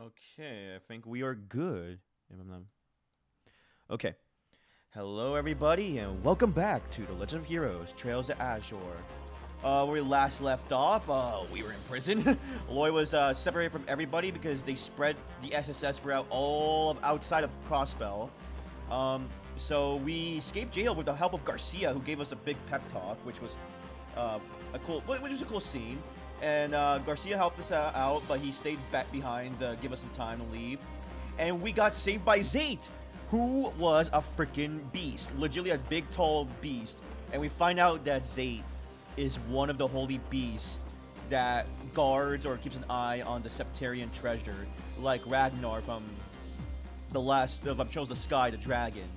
Okay, I think we are good. Okay. Hello, everybody, and welcome back to The Legend of Heroes Trails to Azure. Where we last left off, we were in prison. Lloyd was separated from everybody because they spread the SSS route all outside of Crossbell. So we escaped jail with the help of Garcia, who gave us a big pep talk, which was which was a cool scene. And Garcia helped us out, but he stayed back behind to give us some time to leave. And we got saved by Zayt, who was a freaking beast, legitimately a big, tall beast. And we find out that Zayt is one of the holy beasts that guards or keeps an eye on the Septarian treasure, like Ragnar from the last of Chose the Sky, the dragon.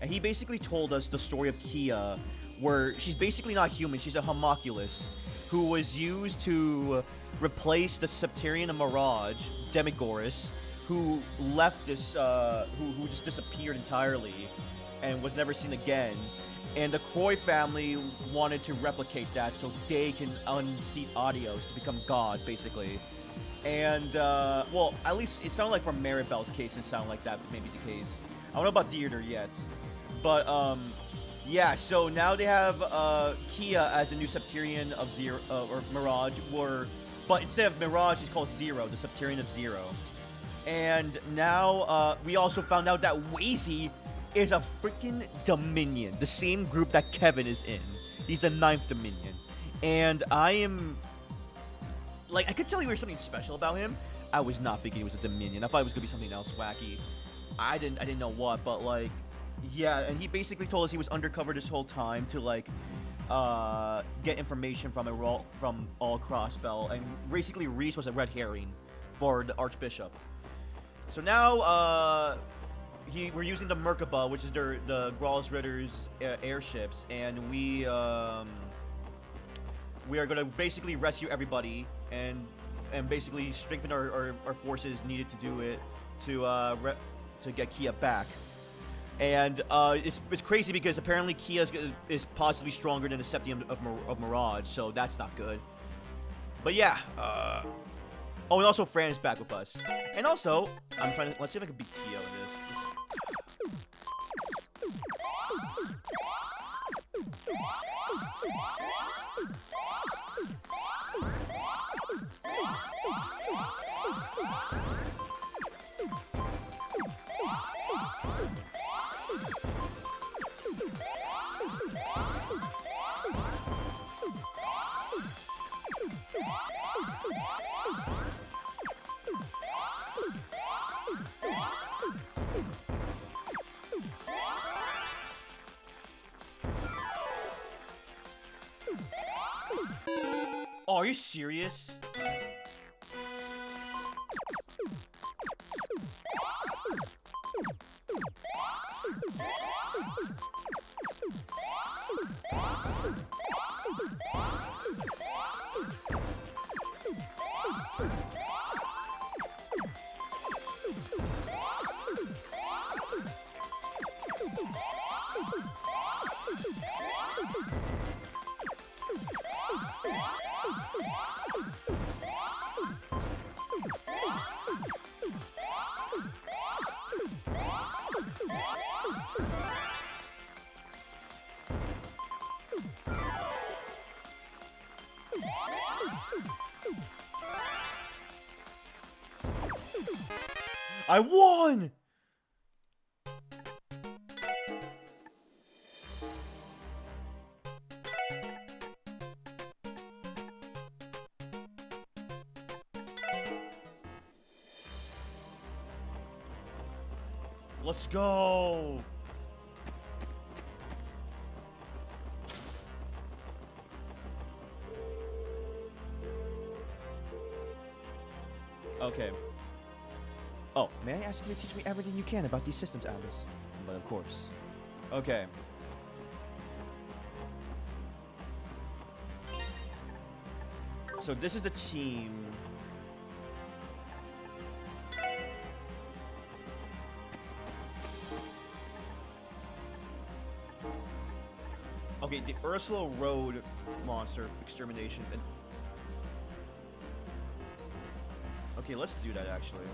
And he basically told us the story of Kia, where she's basically not human, she's a homunculus who was used to replace the Septarian Mirage, Demigoris, who left this, who just disappeared entirely and was never seen again. And the Croy family wanted to replicate that so they can unseat Adios to become gods, basically. And, well, at least it sounded like from Maribel's case, it sounded like that may be the case. I don't know about Theater yet. But, yeah, so now they have Kia as a new Septarian of Zero, or Mirage, but instead of Mirage, he's called Zero, the Septarian of Zero. And now we also found out that Wazy is a freaking Dominion, the same group that Kevin is in. He's the 9th Dominion. And I am... Like, I could tell you there's something special about him. I was not thinking he was a Dominion. I thought it was going to be something else wacky. I didn't know what, but, like... Yeah, and he basically told us he was undercover this whole time to, like, get information from all Crossbell, and basically Rizz was a red herring for the Archbishop. So now, we're using the Merkaba, which is the Gral's Ritter's airships, and we are gonna basically rescue everybody and basically strengthen our forces needed to do it to get Kia back. And it's crazy because apparently Kia is possibly stronger than the Septium of Mirage, so that's not good. But yeah, oh, and also Fran is back with us. And also, let's see if I can beat Tio in this. Oh, are you serious? I won! Let's go! Okay. Oh, may I ask you to teach me everything you can about these systems, Alice? But of course. Okay. So this is the team. Okay, the Ursula Road monster extermination. And okay, let's do that actually.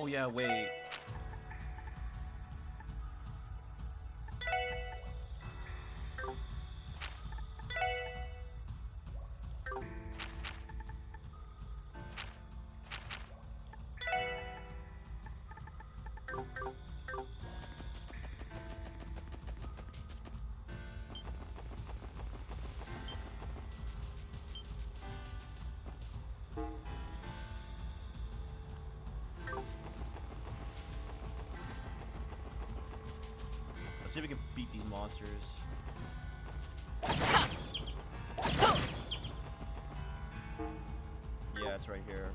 Oh yeah, wait. Let's see if we can beat these monsters. Yeah, it's right here.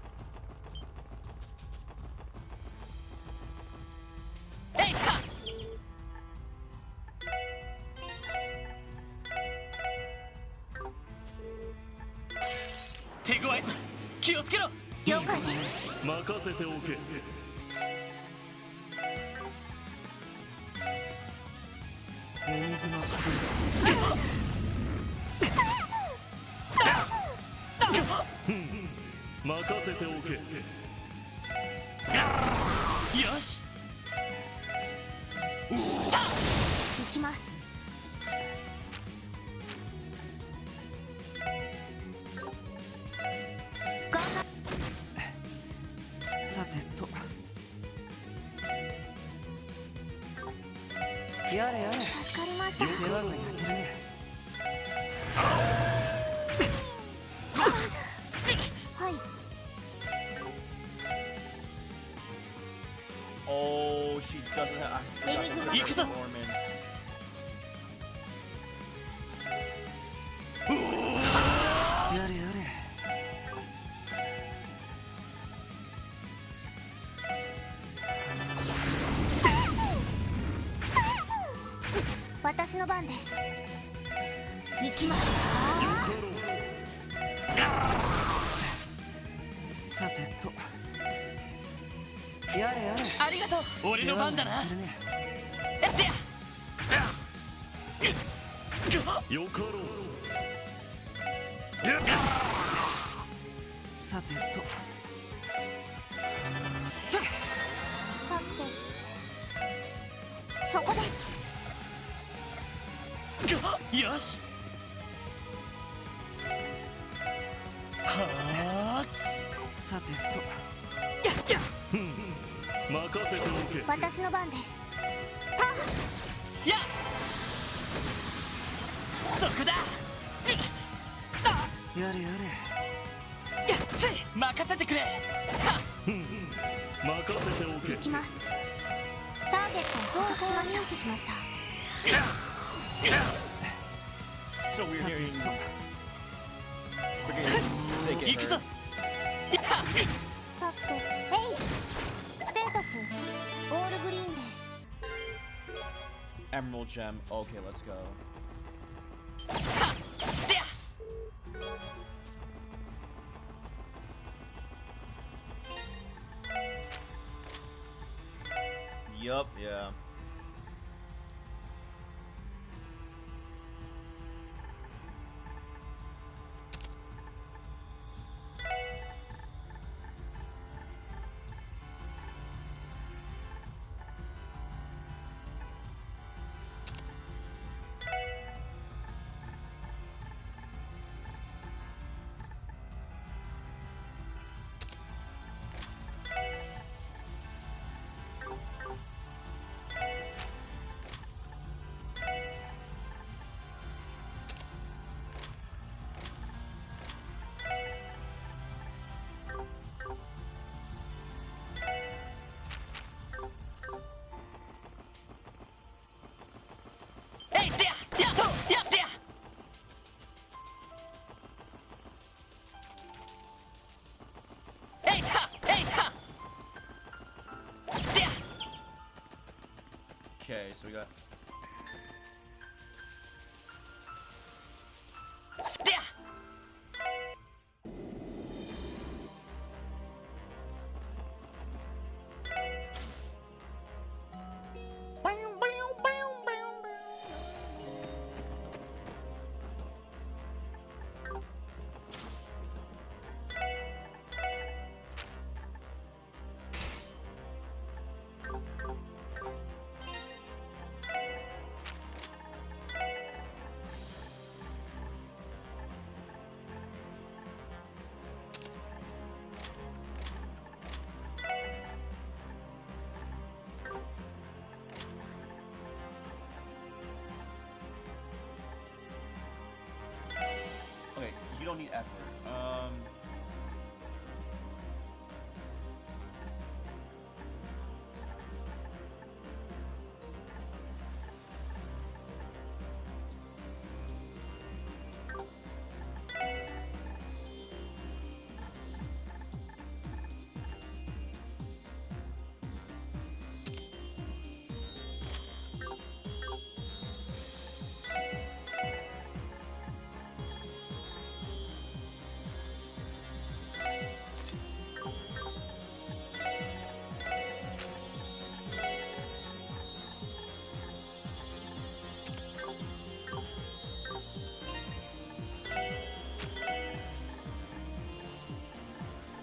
Oh, she doesn't have performance. So we're hearing freaking sick at her. Emerald gem. Okay, let's go. Yup, yeah. Okay, so we got. need effort.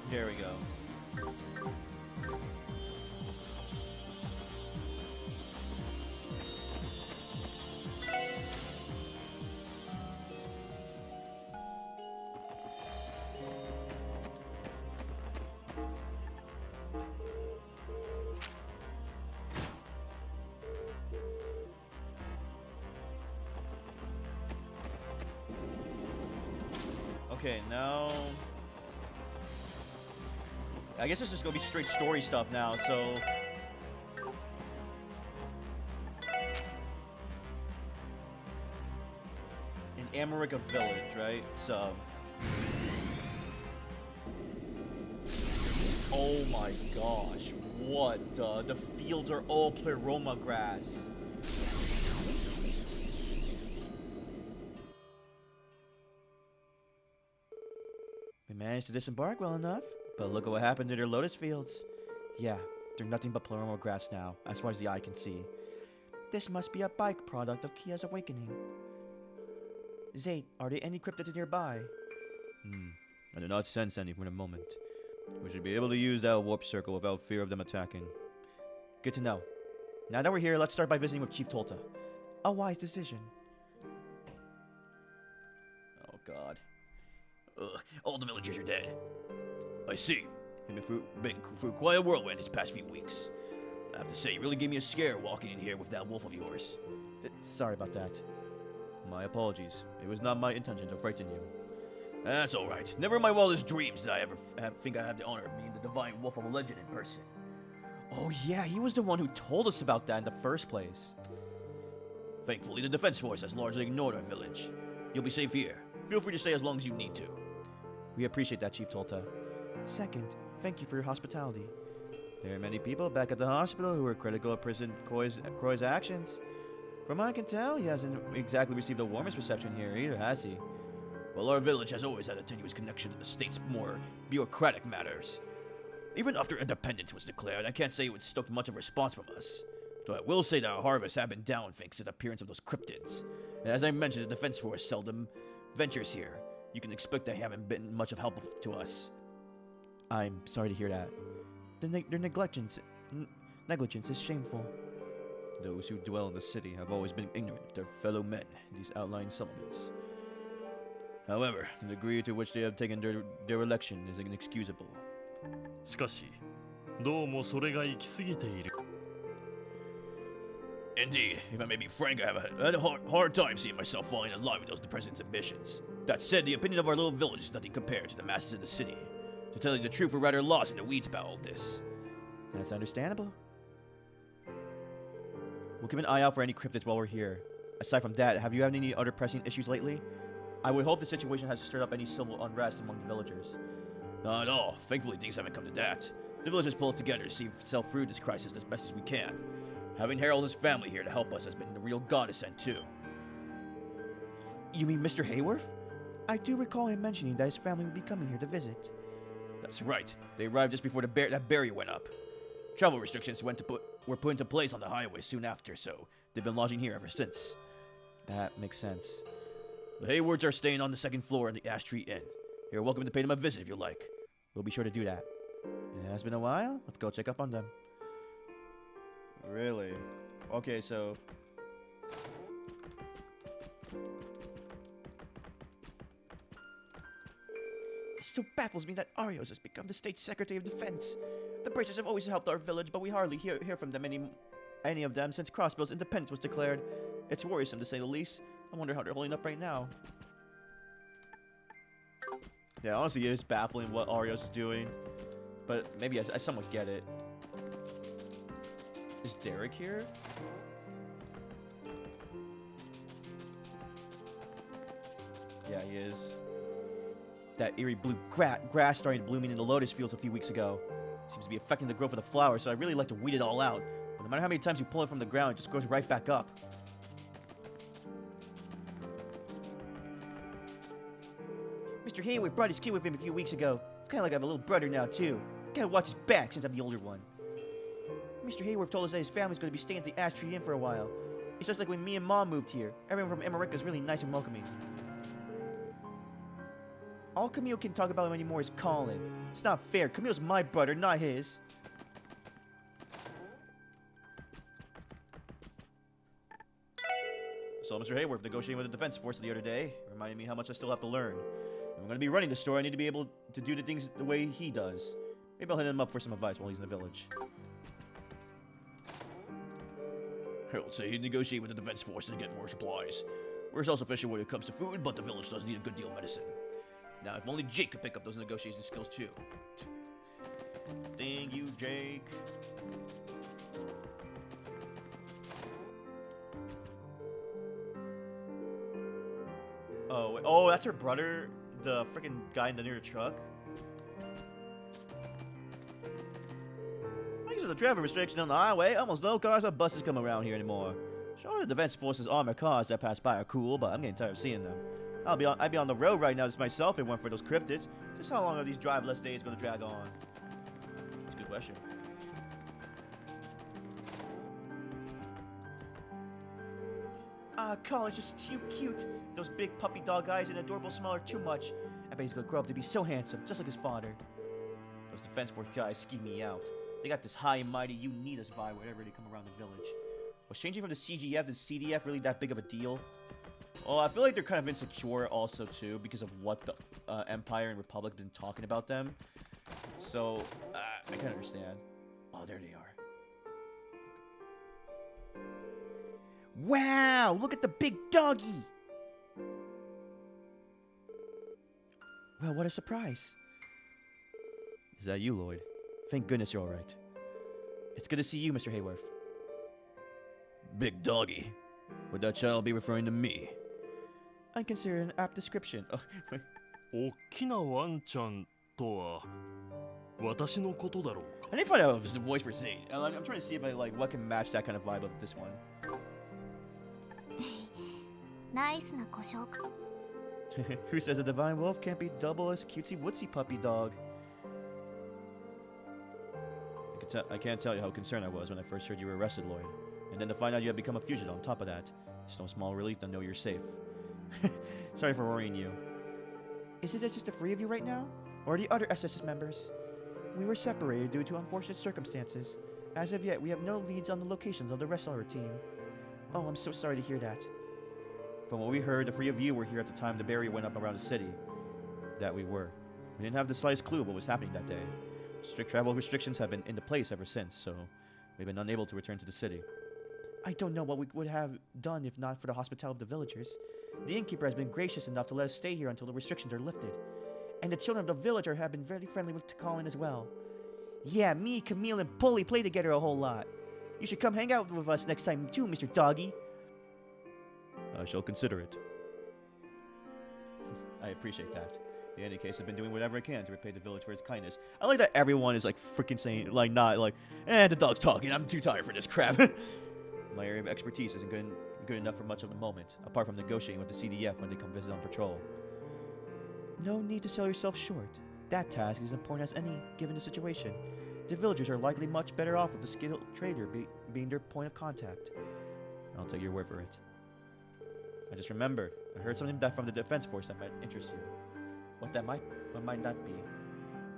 There we go. Okay, now I guess it's just gonna be straight story stuff now, so in America Village, right? So oh my gosh, what the fields are all pleroma grass. We managed to disembark well enough, but look at what happened to their lotus fields. Yeah, they're nothing but pleroma grass now, as far as the eye can see. This must be a byproduct of Kia's awakening. Zate, are there any cryptids nearby? I do not sense any for the moment. We should be able to use that warp circle without fear of them attacking. Good to know. Now that we're here, let's start by visiting with Chief Tolta. A wise decision. Oh god. Ugh, all the villagers are dead. I see. You've been through quite a whirlwind these past few weeks. I have to say, you really gave me a scare walking in here with that wolf of yours. Sorry about that. My apologies. It was not my intention to frighten you. That's alright. Never in my wildest dreams did I ever think I have the honor of meeting the divine wolf of a legend in person. Oh yeah, he was the one who told us about that in the first place. Thankfully, the defense force has largely ignored our village. You'll be safe here. Feel free to stay as long as you need to. We appreciate that, Chief Tolta. Second, thank you for your hospitality. There are many people back at the hospital who are critical of President Croy's actions. From what I can tell, he hasn't exactly received the warmest reception here either, has he? Well, our village has always had a tenuous connection to the state's more bureaucratic matters. Even after independence was declared, I can't say it would stoke much of a response from us. Though I will say that our harvests have been down thanks to the appearance of those cryptids. And as I mentioned, the defense force seldom ventures here. You can expect they haven't been much of help to us. I'm sorry to hear that. Their negligence is shameful. Those who dwell in the city have always been ignorant of their fellow men in these outlying settlements. However, the degree to which they have taken their election is inexcusable. しかし、どうもそれが行き過ぎている。Indeed, if I may be frank, I have had a hard time seeing myself falling in line with those president's ambitions. That said, the opinion of our little village is nothing compared to the masses in the city. To tell you the truth, we're rather lost in the weeds about all this. That's understandable. We'll keep an eye out for any cryptids while we're here. Aside from that, have you had any other pressing issues lately? I would hope the situation has stirred up any civil unrest among the villagers. Not at all. Thankfully, things haven't come to that. The villagers pulled together to see ourselves through this crisis as best as we can. Having Harold and his family here to help us has been a real godsend, too. You mean Mr. Hayworth? I do recall him mentioning that his family would be coming here to visit. That's right. They arrived just before that barrier went up. Travel restrictions were put into place on the highway soon after, so they've been lodging here ever since. That makes sense. The Haywards are staying on the second floor in the Ash Tree Inn. You're welcome to pay them a visit if you like. We'll be sure to do that. It has been a while. Let's go check up on them. Really? Okay, so... It still baffles me that Arios has become the State Secretary of Defense. The British have always helped our village, but we hardly hear from them any of them since Crossbill's independence was declared. It's worrisome to say the least. I wonder how they're holding up right now. Yeah, honestly, it is baffling what Arios is doing. But maybe I somewhat get it. Is Derek here? Yeah, he is. That eerie blue grass started blooming in the lotus fields a few weeks ago. Seems to be affecting the growth of the flowers, so I really like to weed it all out. But no matter how many times you pull it from the ground, it just grows right back up. Mr. Hayward brought his kid with him a few weeks ago. It's kind of like I have a little brother now, too. Gotta watch his back since I'm the older one. Mr. Hayward told us that his family's going to be staying at the Ash Tree Inn for a while. It's just like when me and Mom moved here. Everyone from America is really nice and welcoming. All Camille can talk about anymore is Colin. It's not fair. Camille's my brother, not his. So Mr. Hayward negotiating with the defense force the other day, reminding me how much I still have to learn. If I'm going to be running the store, I need to be able to do the things the way he does. Maybe I'll hit him up for some advice while he's in the village. I'll say he'd negotiate with the defense force to get more supplies. We're self-sufficient when it comes to food, but the village does need a good deal of medicine. Now, if only Jake could pick up those negotiation skills too. Thank you, Jake. Oh, wait. Oh, that's her brother, the freaking guy in the near truck. Thanks to the traffic restriction on the highway, almost no cars or buses come around here anymore. Sure, the defense force's armored cars that pass by are cool, but I'm getting tired of seeing them. I'd be on the road right now just myself if it weren't for those cryptids. Just how long are these driveless days going to drag on? That's a good question. Colin's just too cute. Those big puppy dog eyes and adorable smile are too much. I bet he's going to grow up to be so handsome, just like his father. Those defense force guys ski me out. They got this high and mighty you need us vibe whenever they come around the village. Was changing from the CGF to CDF really that big of a deal? Well, I feel like they're kind of insecure also, too, because of what the Empire and Republic have been talking about them. So, I can understand. Oh, there they are. Wow! Look at the big doggy! Well, what a surprise. Is that you, Lloyd? Thank goodness you're alright. It's good to see you, Mr. Hayworth. Big doggy. Would that child be referring to me? I consider an apt description. Oh, wait. おっきなワンちゃんとは私のことだろうか I need to find out if it's a voice for Zane. I'm trying to see if I like what can match that kind of vibe of this one. ナイスなご紹介 Who says a divine wolf can't be double as cutesy wootsy puppy dog? I can't tell you how concerned I was when I first heard you were arrested, Lloyd. And then to find out you had become a fugitive on top of that. It's no small relief to know you're safe. Sorry for worrying you. Is it just the three of you right now? Or the other SSS members? We were separated due to unfortunate circumstances. As of yet, we have no leads on the locations of the rest of our team. Oh, I'm so sorry to hear that. From what we heard, the three of you were here at the time the barrier went up around the city. That we were. We didn't have the slightest clue of what was happening that day. Strict travel restrictions have been into place ever since, so we've been unable to return to the city. I don't know what we would have done if not for the hospitality of the villagers. The innkeeper has been gracious enough to let us stay here until the restrictions are lifted. And the children of the village have been very friendly with Colin as well. Yeah, me, Camille, and Polly play together a whole lot. You should come hang out with us next time too, Mr. Doggy. I shall consider it. I appreciate that. In any case, I've been doing whatever I can to repay the village for its kindness. I like that everyone is like freaking saying, like, not like, the dog's talking, I'm too tired for this crap. My area of expertise isn't good enough for much of the moment, apart from negotiating with the CDF when they come visit on patrol. No need to sell yourself short. That task is as important as any, given the situation. The villagers are likely much better off with the skilled trader being their point of contact. I'll take your word for it. I just remembered. I heard something from the defense force that might interest you. What might that be?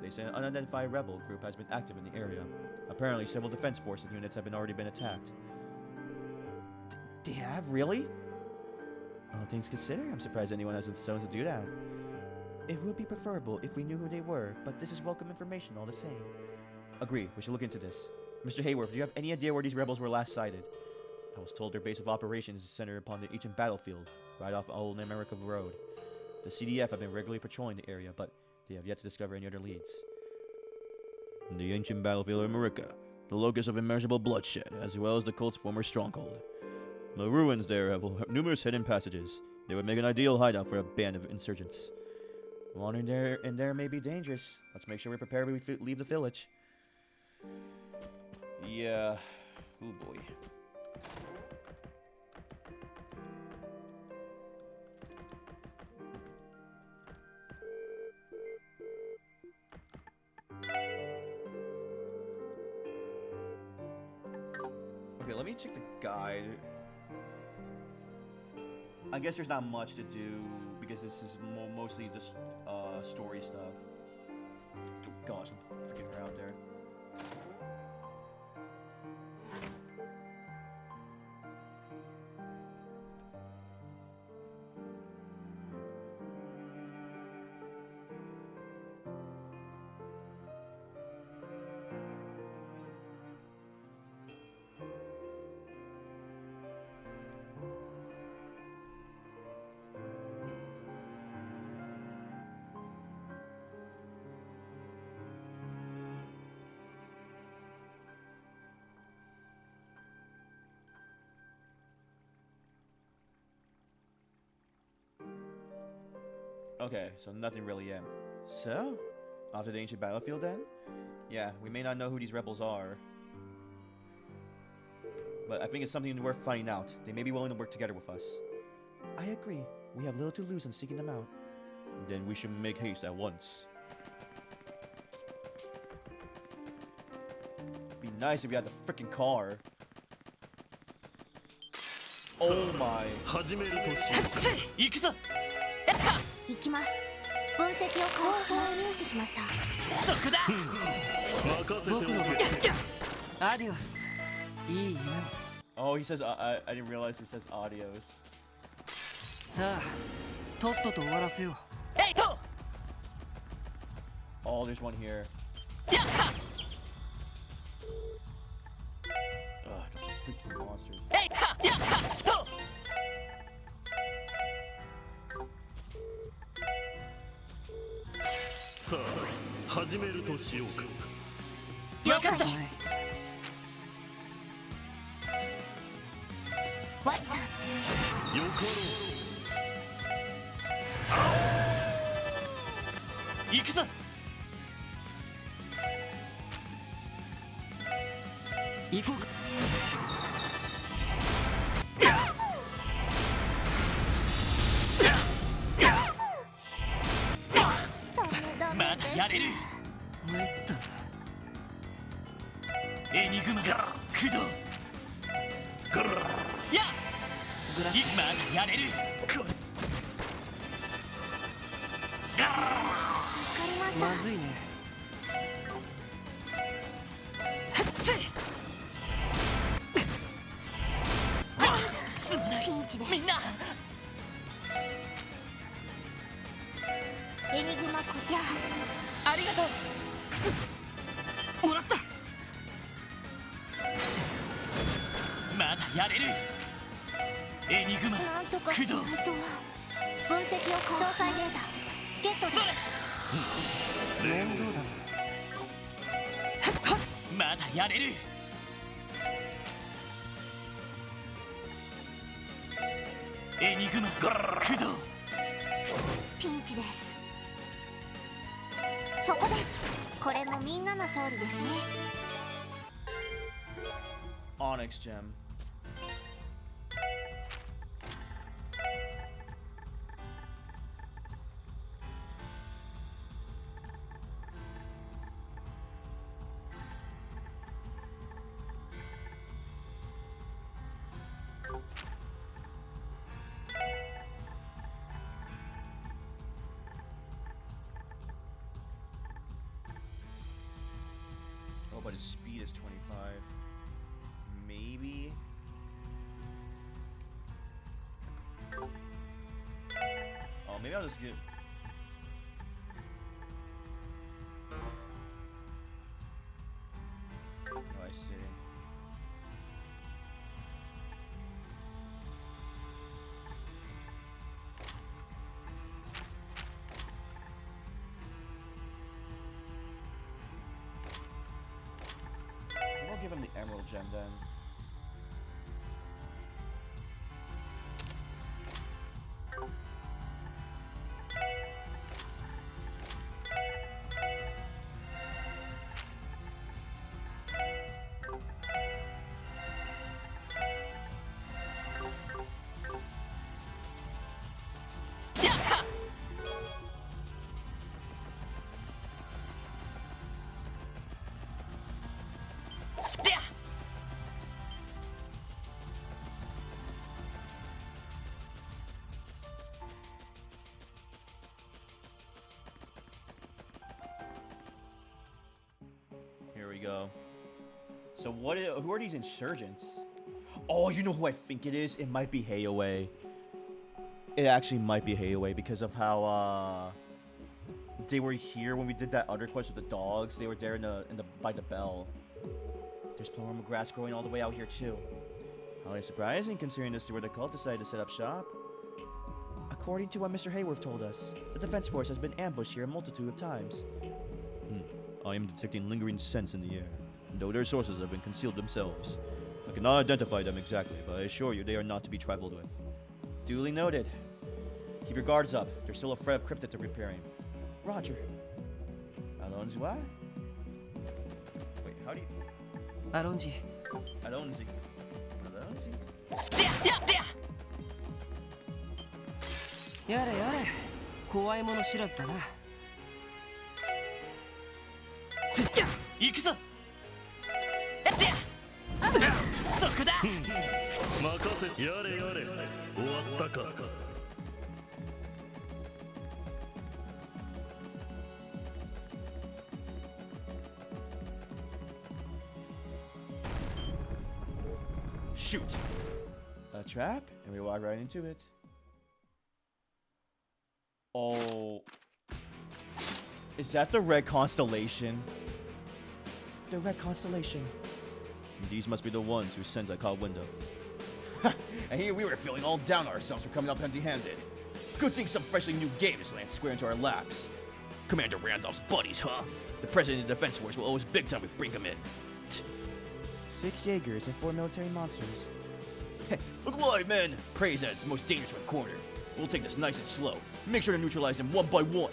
They say an unidentified rebel group has been active in the area. Apparently, several defense force units have already been attacked. They have? Really? All things considered, I'm surprised anyone hasn't stones to do that. It would be preferable if we knew who they were, but this is welcome information all the same. Agreed, we should look into this. Mr. Hayworth, do you have any idea where these rebels were last sighted? I was told their base of operations is centered upon the ancient battlefield, right off Old America Road. The CDF have been regularly patrolling the area, but They have yet to discover any other leads. In the ancient battlefield of Marika, the locus of immeasurable bloodshed, as well as the cult's former stronghold. The ruins there have numerous hidden passages. They would make an ideal hideout for a band of insurgents. Wandering there may be dangerous. Let's make sure we're prepared when we leave the village. Yeah. Oh boy. Okay, let me check the guide. I guess there's not much to do because this is mostly just story stuff. Oh, gosh, I'm getting her out there. Okay, so nothing really yet. So? Off to the ancient battlefield then? Yeah, we may not know who these rebels are. But I think it's something worth finding out. They may be willing to work together with us. I agree. We have little to lose in seeking them out. Then we should make haste at once. Be nice if you had the freaking car. Oh my. 始めるとしよう。行くぞ。行きます。分析を開始します。入手しました。そこだ。任せておけ。アディオス。いい夢を。Oh, he says, I didn't realize he says adios. さあ、とっとと終わらせよう。えいと。Oh, there's one here. Ugh, those freaking monsters. えいはやはスト。さあ、始めるとしようか。よかった。ワジさん。よかろう。行くぞ。行こうか。まだやれる。参ったな。エニグマが駆動。グラや。グラッまだやれる。これ。助かりました。まずいね。すまない。ピンチです。みんな。エニグマコや。ありがとう。もらった。まだやれる。エニグマなんとかし駆動。ないと。分析を開始。詳細データゲットです。面倒だな。まだやれる。エニグマ駆動。ピンチです。そこです。これもみんなの勝利ですね。Onyx gem. Oh, but his speed is 25. Maybe. Oh, maybe I'll just get. Oh, I see. gem then. Here we go. So who are these insurgents? Oh, you know who I think it is? It might be Hayaway. It actually might be Hayaway because of how they were here when we did that other quest with the dogs. They were there by the bell. There's panorama grass growing all the way out here too. Highly surprising considering this is where the cult decided to set up shop. According to what Mr. Hayworth told us, the defense force has been ambushed here a multitude of times. I am detecting lingering scents in the air, though their sources have been concealed themselves. I cannot identify them exactly, but I assure you they are not to be trifled with. Duly noted. Keep your guards up. There's still a fray of cryptids are preparing. Roger. Alonzi? Wait, how do you... Alonzi. Alonzi. Alonzi? やれやれ、怖いもの知らずだな。行くぞ。そこだ。任せ、やれやれ、終わったか。Shoot! A trap, and we walk right into it. Oh. Is that the red constellation? The red constellation. These must be the ones who sent that caught window. And here we were feeling all down ourselves for coming up empty-handed. Good thing some freshly new games land square into our laps. Commander Randolph's buddies, huh? The president of the defense force will owe us big time if we bring him in. 6 Jaegers and 4 military monsters. Look alive, men! Praise that it's the most dangerous one corner. We'll take this nice and slow. Make sure to neutralize them one by one.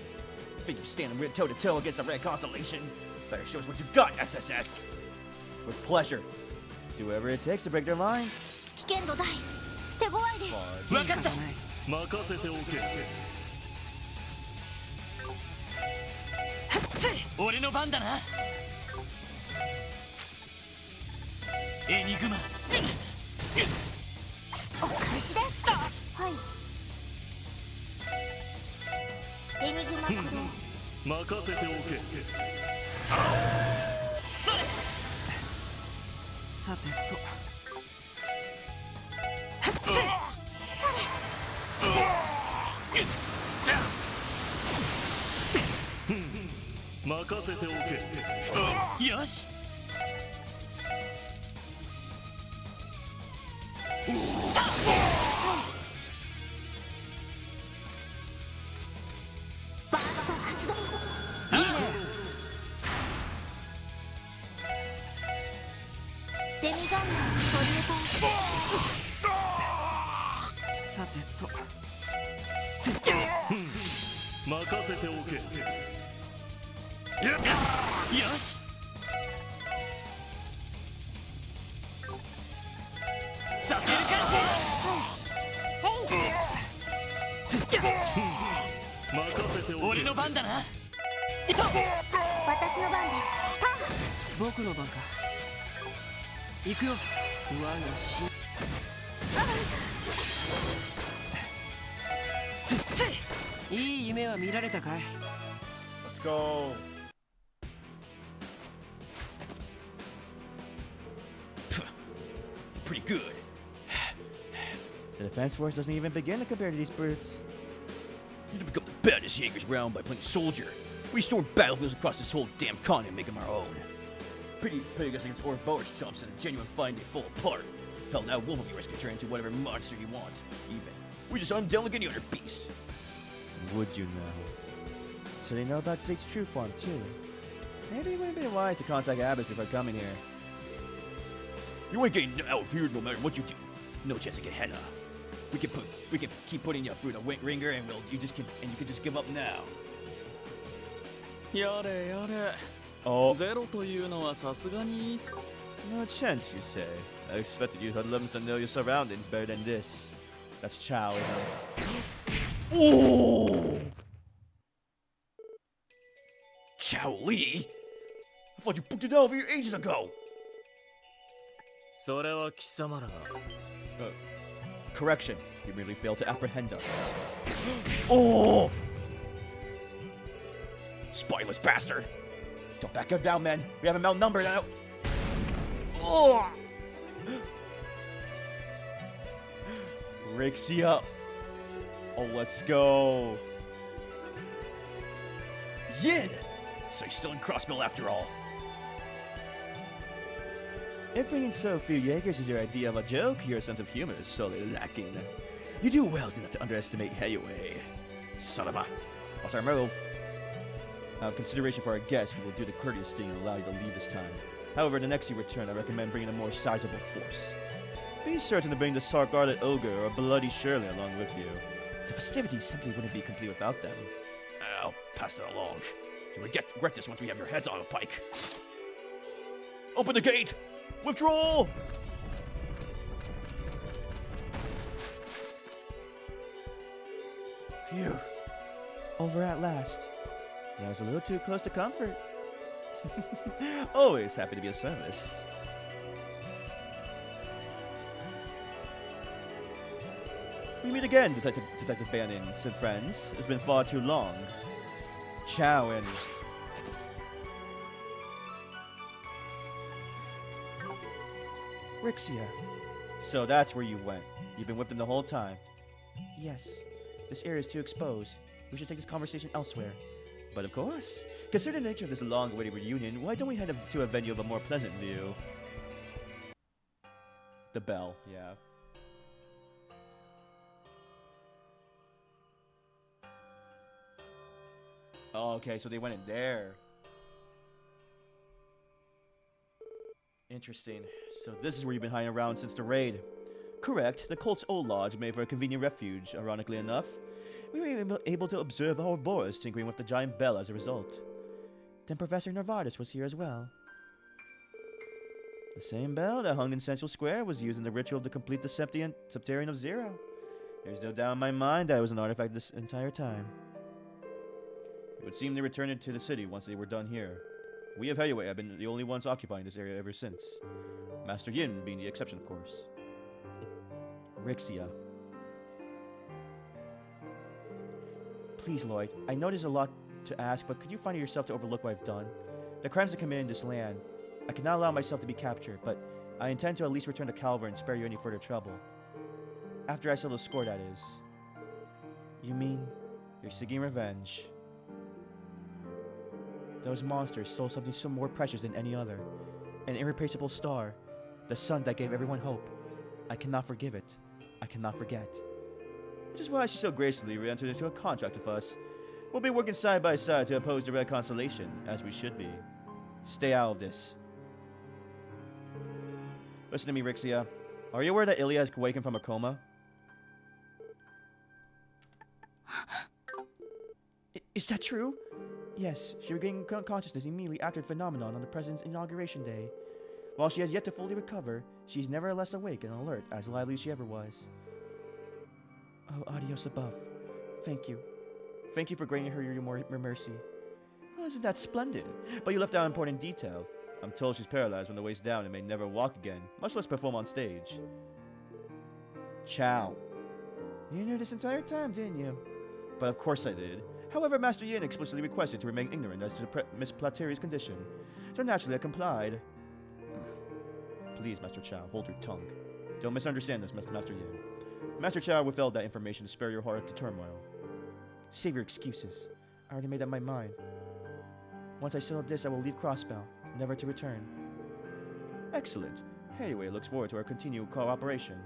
Think you're standing toe-to-toe against the Red Constellation? Better show us what you got, SSS! With pleasure. Do whatever it takes to break their lines. 危険度大手強いです。分かった。任せておけ。俺の番だな。エニグマ。お返しです。はい。エニグマ駆動。任せておけ。それ。さてと。任せておけ。よし。バースト発動。いいね。デミガンマンソリュート。さてと。任せておけ。よし。させるか。任せておけ。俺の番だな。私の番です。僕の番か。行くよ。我がし。いい夢は見られたかい。 Let's go. Pretty good. The defense force doesn't even begin to compare to these brutes. You become the baddest Jaegers round by playing soldier. We storm battlefields across this whole damn continent and make them our own. Pretty pig us against Orc Bower's chumps in a genuine fight they fall apart. Hell, now Wolf of yours can turn into whatever monster he wants. Even. We just undealt like any other beast. Would you know? So they know about Zake's true form too. Maybe it would have been wise to contact Abbott before coming here. You ain't getting out of here no matter what you do. No chance to get Henna. We can keep putting you through the ringer, and you can just give up now. やれやれ Oh, ゼロというのはさすがに no chance, you say. I expected you hoodlums to know your surroundings better than this. That's Chow, isn't it? Oh! Chow Lee? I thought you booked it over here ages ago. それは貴様らが Correction. You merely failed to apprehend us. Oh! Spineless bastard! Don't back up down, men. We have him outnumbered now. Oh! Rixia. Oh, let's go. Yin! So he's still in Crossmill after all. If bringing so few Jaegers is your idea of a joke, your sense of humor is sorely lacking. You do well not to underestimate Heyway. Son of a... What's our move? Out of consideration for our guests, we will do the courteous thing and allow you to leave this time. However, the next you return, I recommend bringing a more sizable force. Be certain to bring the Sark-Guarded Ogre or Bloody Shirley along with you. The festivities simply wouldn't be complete without them. I'll pass that along. You'll regret this once we have your heads on a pike. Open the gate! Withdrawal! Phew. Over at last. Yeah, I was a little too close to comfort. Always happy to be of service. We meet again, Detective Bannon and friends. It's been far too long. Chow and... Rixia. So that's where you went. You've been with them the whole time. Yes. This area is too exposed. We should take this conversation elsewhere. But of course. Considering the nature of this long-awaited reunion, why don't we head to a venue of a more pleasant view? The bell, yeah. Oh, okay, so they went in there. Interesting. So this is where you've been hiding around since the raid. Correct. The cult's old lodge made for a convenient refuge, ironically enough. We were able to observe Ouroboros tinkering with the giant bell as a result. Then Professor Novartis was here as well. The same bell that hung in Central Square was used in the ritual to complete the Septarian of Zero. There's no doubt in my mind that it was an artifact this entire time. It would seem they returned it to the city once they were done here. We of Heyway have been the only ones occupying this area ever since. Master Yin being the exception, of course. Rixia. Please, Lloyd, I know there's a lot to ask, but could you find it yourself to overlook what I've done? The crimes that committed in this land. I cannot allow myself to be captured, but I intend to at least return to Calver and spare you any further trouble. After I settle the score, that is. You mean you're seeking revenge? Those monsters stole something so more precious than any other. An irreplaceable star. The sun that gave everyone hope. I cannot forgive it. I cannot forget. Which is why she so gracefully re-entered into a contract with us. We'll be working side by side to oppose the Red Constellation, as we should be. Stay out of this. Listen to me, Rixia. Are you aware that Ilya has awakened from a coma? Is that true? Yes, she regained consciousness immediately after the phenomenon on the President's inauguration day. While she has yet to fully recover, she is nevertheless awake and alert, as lively as she ever was. Oh, adios above. Thank you. Thank you for granting her your mercy. Well, isn't that splendid? But you left out an important detail. I'm told she's paralyzed from the waist down and may never walk again, much less perform on stage. Chow. You knew this entire time, didn't you? But of course I did. However, Master Yin explicitly requested to remain ignorant as to Miss Plateri's condition, so naturally I complied. Please, Master Chow, hold your tongue. Don't misunderstand this, Master Yin. Master Chow withheld that information to spare your heart to turmoil. Save your excuses. I already made up my mind. Once I settle this, I will leave Crossbell, never to return. Excellent. Anyway, looks forward to our continued cooperation.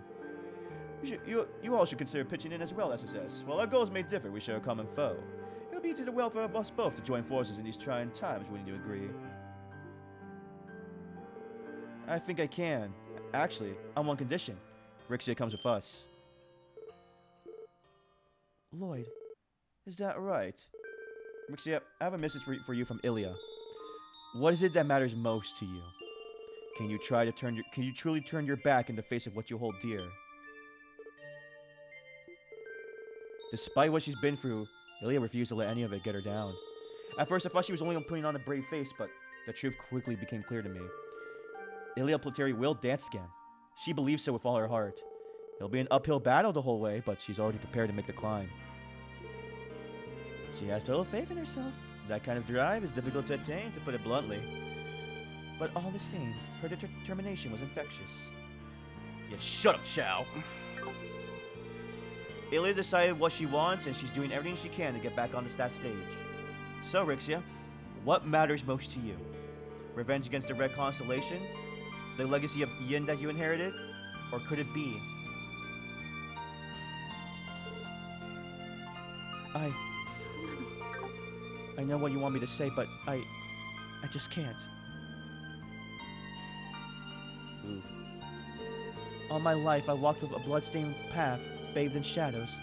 You all should consider pitching in as well, SSS. While our goals may differ, we share a common foe. It will be to the welfare of us both to join forces in these trying times, wouldn't you agree? I think I can. Actually, on one condition. Rixia comes with us. Lloyd, is that right? Rixia, I have a message for you from Ilya. What is it that matters most to you? Can you truly turn your back in the face of what you hold dear? Despite what she's been through, Ilya refused to let any of it get her down. At first, I thought she was only putting on a brave face, but the truth quickly became clear to me. Ilya Plateri will dance again. She believes so with all her heart. It'll be an uphill battle the whole way, but she's already prepared to make the climb. She has total faith in herself. That kind of drive is difficult to attain, to put it bluntly. But all the same, her determination was infectious. Yeah, shut up, Chow! Ilya decided what she wants, and she's doing everything she can to get back on the stat stage. So, Rixia, what matters most to you? Revenge against the Red Constellation? The legacy of Yin that you inherited? Or could it be... I know what you want me to say, but I just can't. Ooh. All my life, I walked with a blood-stained path, bathed in shadows.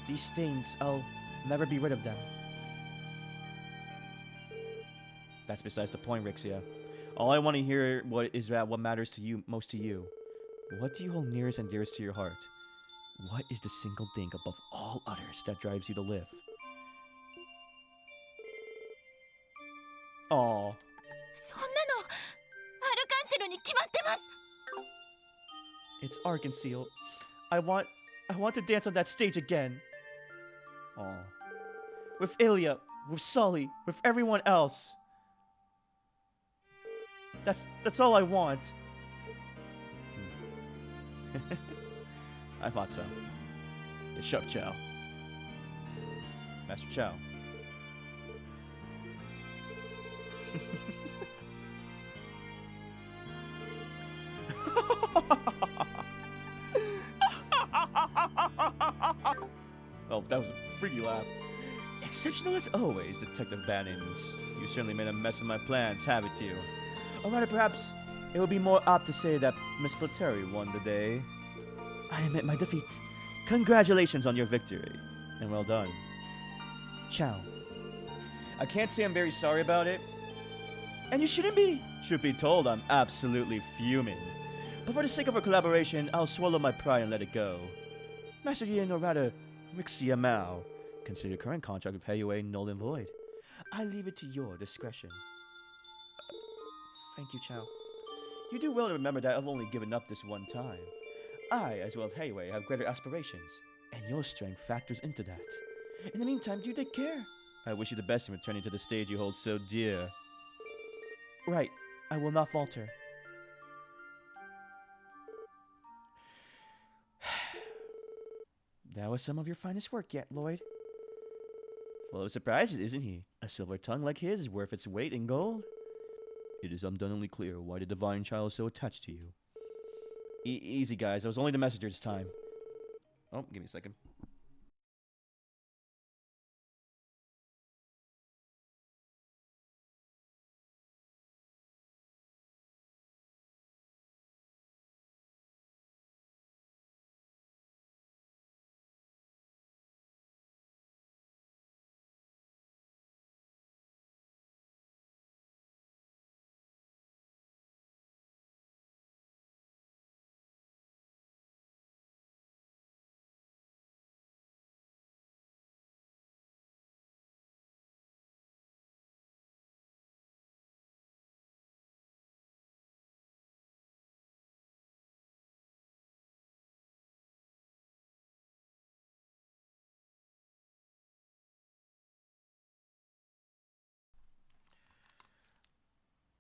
These stains, I'll never be rid of them. That's besides the point, Rixia. All I want to hear is what matters to you most to you. What do you hold nearest and dearest to your heart? What is the single thing above all others that drives you to live? Aww. そんなのアルカンシルに決まってます。 It's Arkansas. I want to dance on that stage again. Aww. With Ilya, with Sully, with everyone else. That's all I want. I thought so. Yeah, shut up, Chow. Master Chow. Oh, that was a freaky laugh. Exceptional as always, Detective Bannings. You certainly made a mess of my plans, haven't you? Or rather, perhaps it would be more apt to say that Miss Plateri won the day. I admit my defeat. Congratulations on your victory, and well done. Chow. I can't say I'm very sorry about it, and you shouldn't be. Truth be told, I'm absolutely fuming. But for the sake of our collaboration, I'll swallow my pride and let it go. Master Yin, or rather, Rixia Mao, consider your current contract with Heiyue null and void. I leave it to your discretion. Thank you, Chow. You do well to remember that I've only given up this one time. I, as well as Heiyue, have greater aspirations, and your strength factors into that. In the meantime, do take care. I wish you the best in returning to the stage you hold so dear. Right, I will not falter. That was some of your finest work yet, Lloyd. Full of surprises, isn't he? A silver tongue like his is worth its weight in gold. It is undeniably clear why the divine child is so attached to you. Easy, guys. I was only the messenger this time. Oh, give me a second.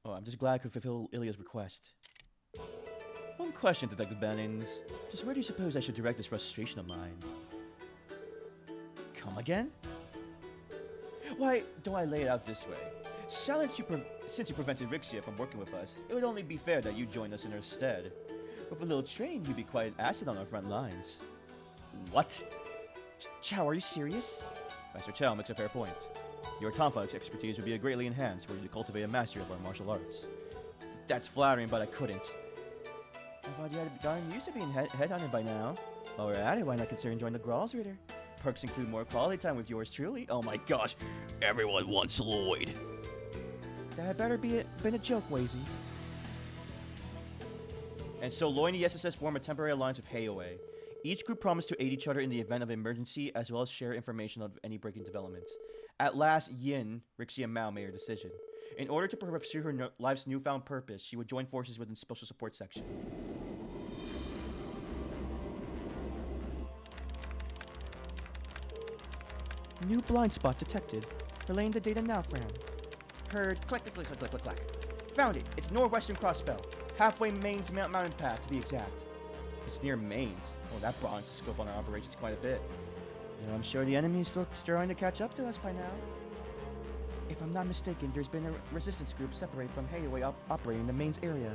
Oh, I'm just glad I could fulfill Ilya's request. One question, Detective Bannings. Just where do you suppose I should direct this frustration of mine? Come again? Why, don't I lay it out this way? Since you prevented Rixia from working with us, it would only be fair that you join us in her stead. With a little training, you'd be quite an asset on our front lines. What? Chow, are you serious? Master Chow makes a fair point. Your complex expertise would be greatly enhanced were you to cultivate a mastery of our martial arts. That's flattering, but I couldn't. I thought you had gotten used to being headhunted by now. While we're at it, why not consider joining the Gralls Reader? Perks include more quality time with yours truly. Oh my gosh, everyone wants Lloyd. That had better been a joke, Wazy. And so Lloyd and the SSS form a temporary alliance with Heiaway. Each group promised to aid each other in the event of emergency, as well as share information of any breaking developments. At last, Yin, Rixie, and Mao made her decision. In order to pursue her life's newfound purpose, she would join forces within the Special Support Section. New blind spot detected. Relaying the data now, Fran. Heard click, click, click, click, click, click, click. Found it. It's northwestern crossbell. Halfway Maine's mountain path, to be exact. It's near Maine's. Oh, that broadens the scope on our operations quite a bit. You know, I'm sure the enemy is still starting to catch up to us by now. If I'm not mistaken, there's been a resistance group separated from Heiaway operating in the Maine's area.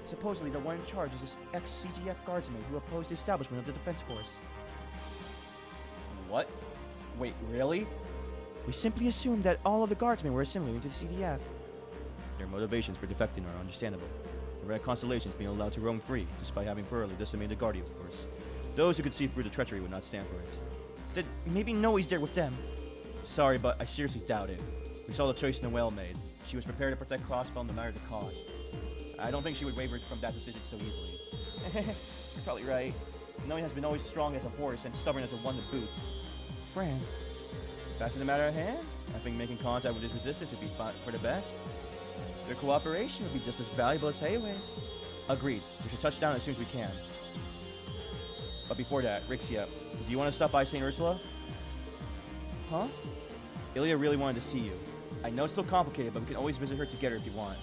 Supposedly, the one in charge is this ex-CGF guardsman who opposed the establishment of the defense force. What? Wait, really? We simply assumed that all of the guardsmen were assimilating to the CDF. Their motivations for defecting are understandable. The Red Constellations being allowed to roam free, despite having thoroughly decimated the Guardian Force. Those who could see through the treachery would not stand for it. Did maybe Noe's there with them? Sorry, but I seriously doubt it. We saw the choice Noelle made. She was prepared to protect Crossbell no matter the cost. I don't think she would waver from that decision so easily. You're probably right. Noe has been always strong as a horse and stubborn as a one to boot. Fran, back to the matter at hand. I think making contact with this resistance would be for the best. Their cooperation would be just as valuable as Heiaway's. Agreed. We should touch down as soon as we can. But before that, Rixia, do you want to stop by St. Ursula? Huh? Ilya really wanted to see you. I know it's still complicated, but we can always visit her together if you want.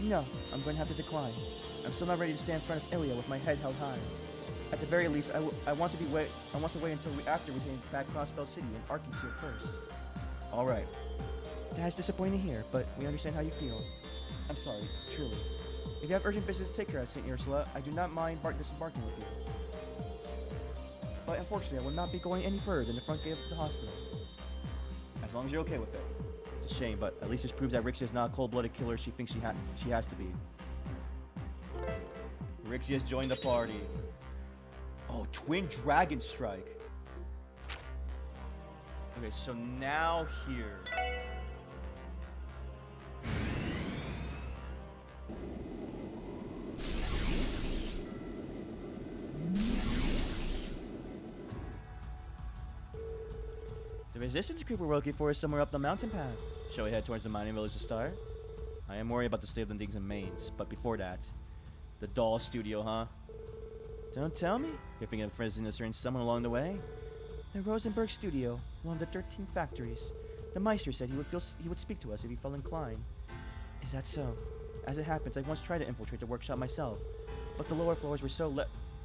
No, I'm going to have to decline. I'm still not ready to stand in front of Ilya with my head held high. At the very least, I want to wait until after we get back Crossbell City and Arkansas first. All right. That's disappointing to hear, but we understand how you feel. I'm sorry, truly. If you have urgent business to take care of, St. Ursula, I do not mind disembarking with you. But unfortunately, I will not be going any further than the front gate of the hospital. As long as you're okay with it. It's a shame, but at least this proves that Rixia is not a cold-blooded killer she thinks she has to be. Rixia has joined the party. Oh, Twin Dragon Strike. Okay, so now here. The resistance group we're looking for is somewhere up the mountain path. Shall we head towards the mining village to start? I am worried about the state of the things in Mainz, but before that, the doll studio, huh? Don't tell me. You're thinking of friending a certain someone along the way? The Rosenberg studio, one of the 13 factories. The Meister said he would speak to us if he felt inclined. Is that so? As it happens, I once tried to infiltrate the workshop myself, but the lower floors were so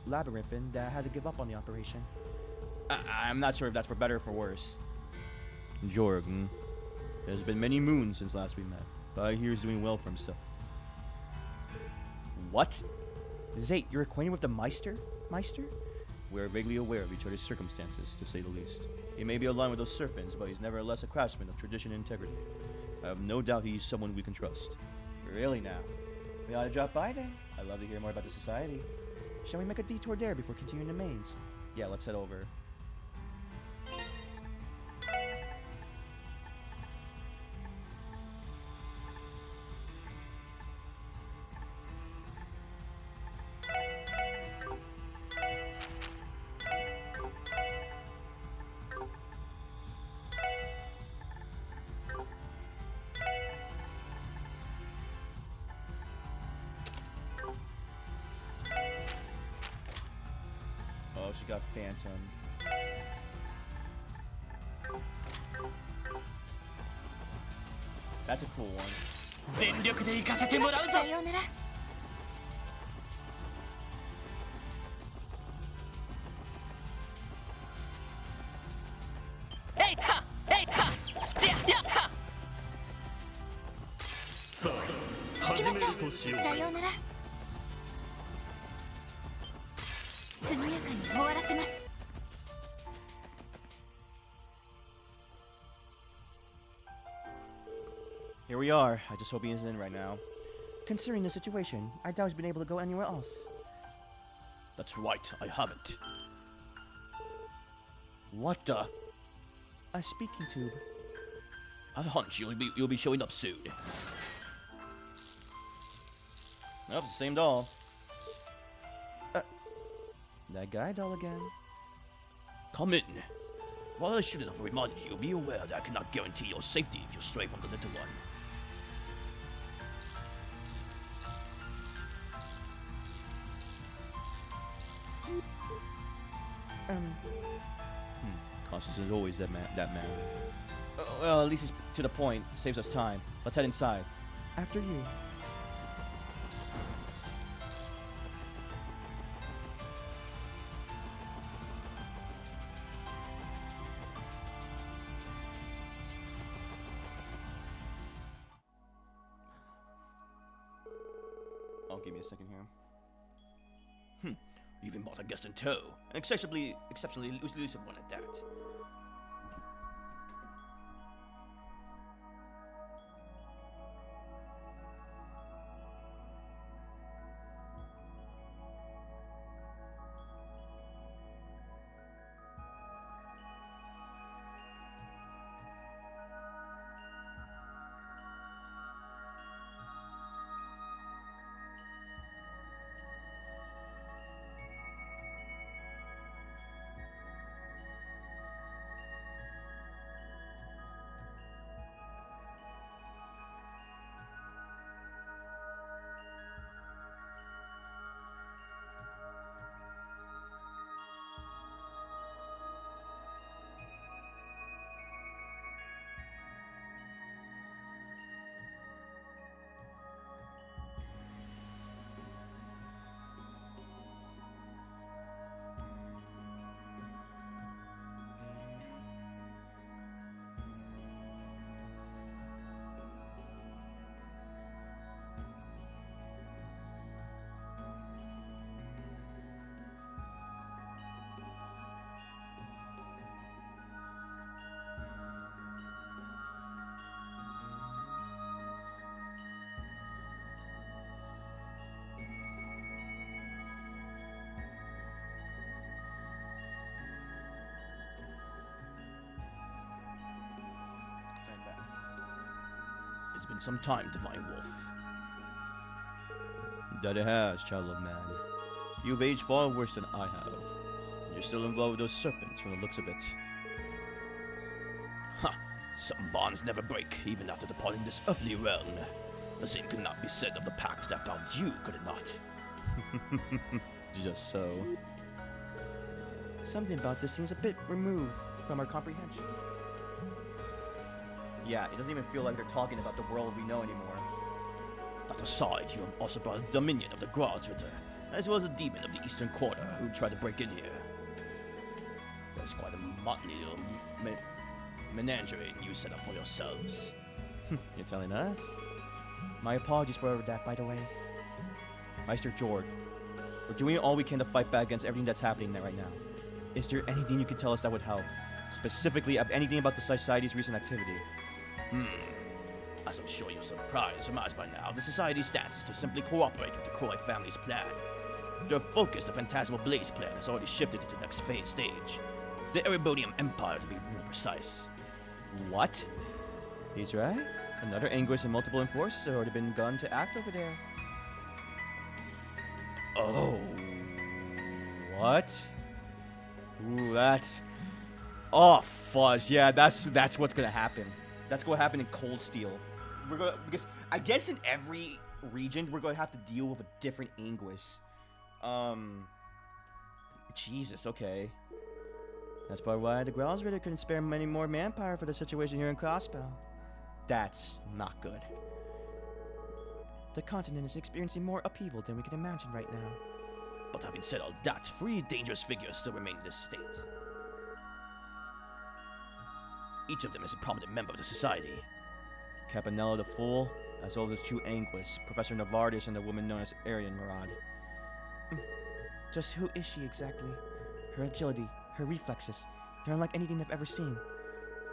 labyrinthine that I had to give up on the operation. I'm not sure if that's for better or for worse. Jorgen. It has been many moons since last we met, but I hear he's doing well for himself. What? Zate, you're acquainted with the Meister? We are vaguely aware of each other's circumstances, to say the least. He may be aligned with those serpents, but he's nevertheless a craftsman of tradition and integrity. I have no doubt he's someone we can trust. Really now? We ought to drop by there. I'd love to hear more about the society. Shall we make a detour there before continuing to Mainz? Yeah, let's head over. Oh, she got Phantom. That's a cool one. 全力で行かせてもらうぞ。さようなら。えいはえいはスピャヤハ。さあ始めるとしよう。さようなら。速やかに終わらせます。Here we are. I just hope he is in right now. Considering the situation, I doubt he's been able to go anywhere else. That's right, I haven't. What the? A speaking tube. I have a hunch you'll be showing up soon. Oh, it's the same doll. That guy doll again. Come in. While I shouldn't have reminded you, be aware that I cannot guarantee your safety if you stray from the little one. Constance is always that man. Well, at least he's to the point. Saves us time. Let's head inside. After you. Oh, give me a second here. Even bought a guest in tow. An exceptionally elusive one at that. It's been some time, Divine Wolf. That it has, child of man. You've aged far worse than I have. You're still involved with those serpents from the looks of it. Ha! Some bonds never break, even after departing this earthly realm. The same could not be said of the pact that bound you, could it not? Just so. Something about this seems a bit removed from our comprehension. Yeah, it doesn't even feel like they're talking about the world we know anymore. That aside, you have also brought a dominion of the Ritter, as well as a demon of the Eastern Quarter who tried to break in here. There's quite a motley little menagerie you set up for yourselves. You're telling us? My apologies for that, by the way. Meister Jorg, we're doing all we can to fight back against everything that's happening there right now. Is there anything you can tell us that would help? Specifically, anything about the Society's recent activity? As I'm sure you're surmised by now, the Society's stance is to simply cooperate with the Croy family's plan. Their focus, the Phantasmal Blaze plan, has already shifted to the next phase stage. The Erebonium Empire, to be more precise. What? He's right. Another Anguish and multiple Enforcers have already been begun to act over there. Oh. What? Ooh, that's... Oh, fudge. Yeah, that's what's gonna happen. That's gonna happen in Cold Steel. Because I guess in every region we're gonna have to deal with a different Anguish. Jesus, okay. That's probably why the Growls really couldn't spare many more manpower for the situation here in Crossbell. That's not good. The continent is experiencing more upheaval than we can imagine right now. But having said all that, 3 dangerous figures still remain in this state. Each of them is a prominent member of the Society. Campanella the Fool, as well as 2 Anguish, Professor Navardis and the woman known as Arian Marad. Just who is she exactly? Her agility, her reflexes, they're unlike anything I've ever seen.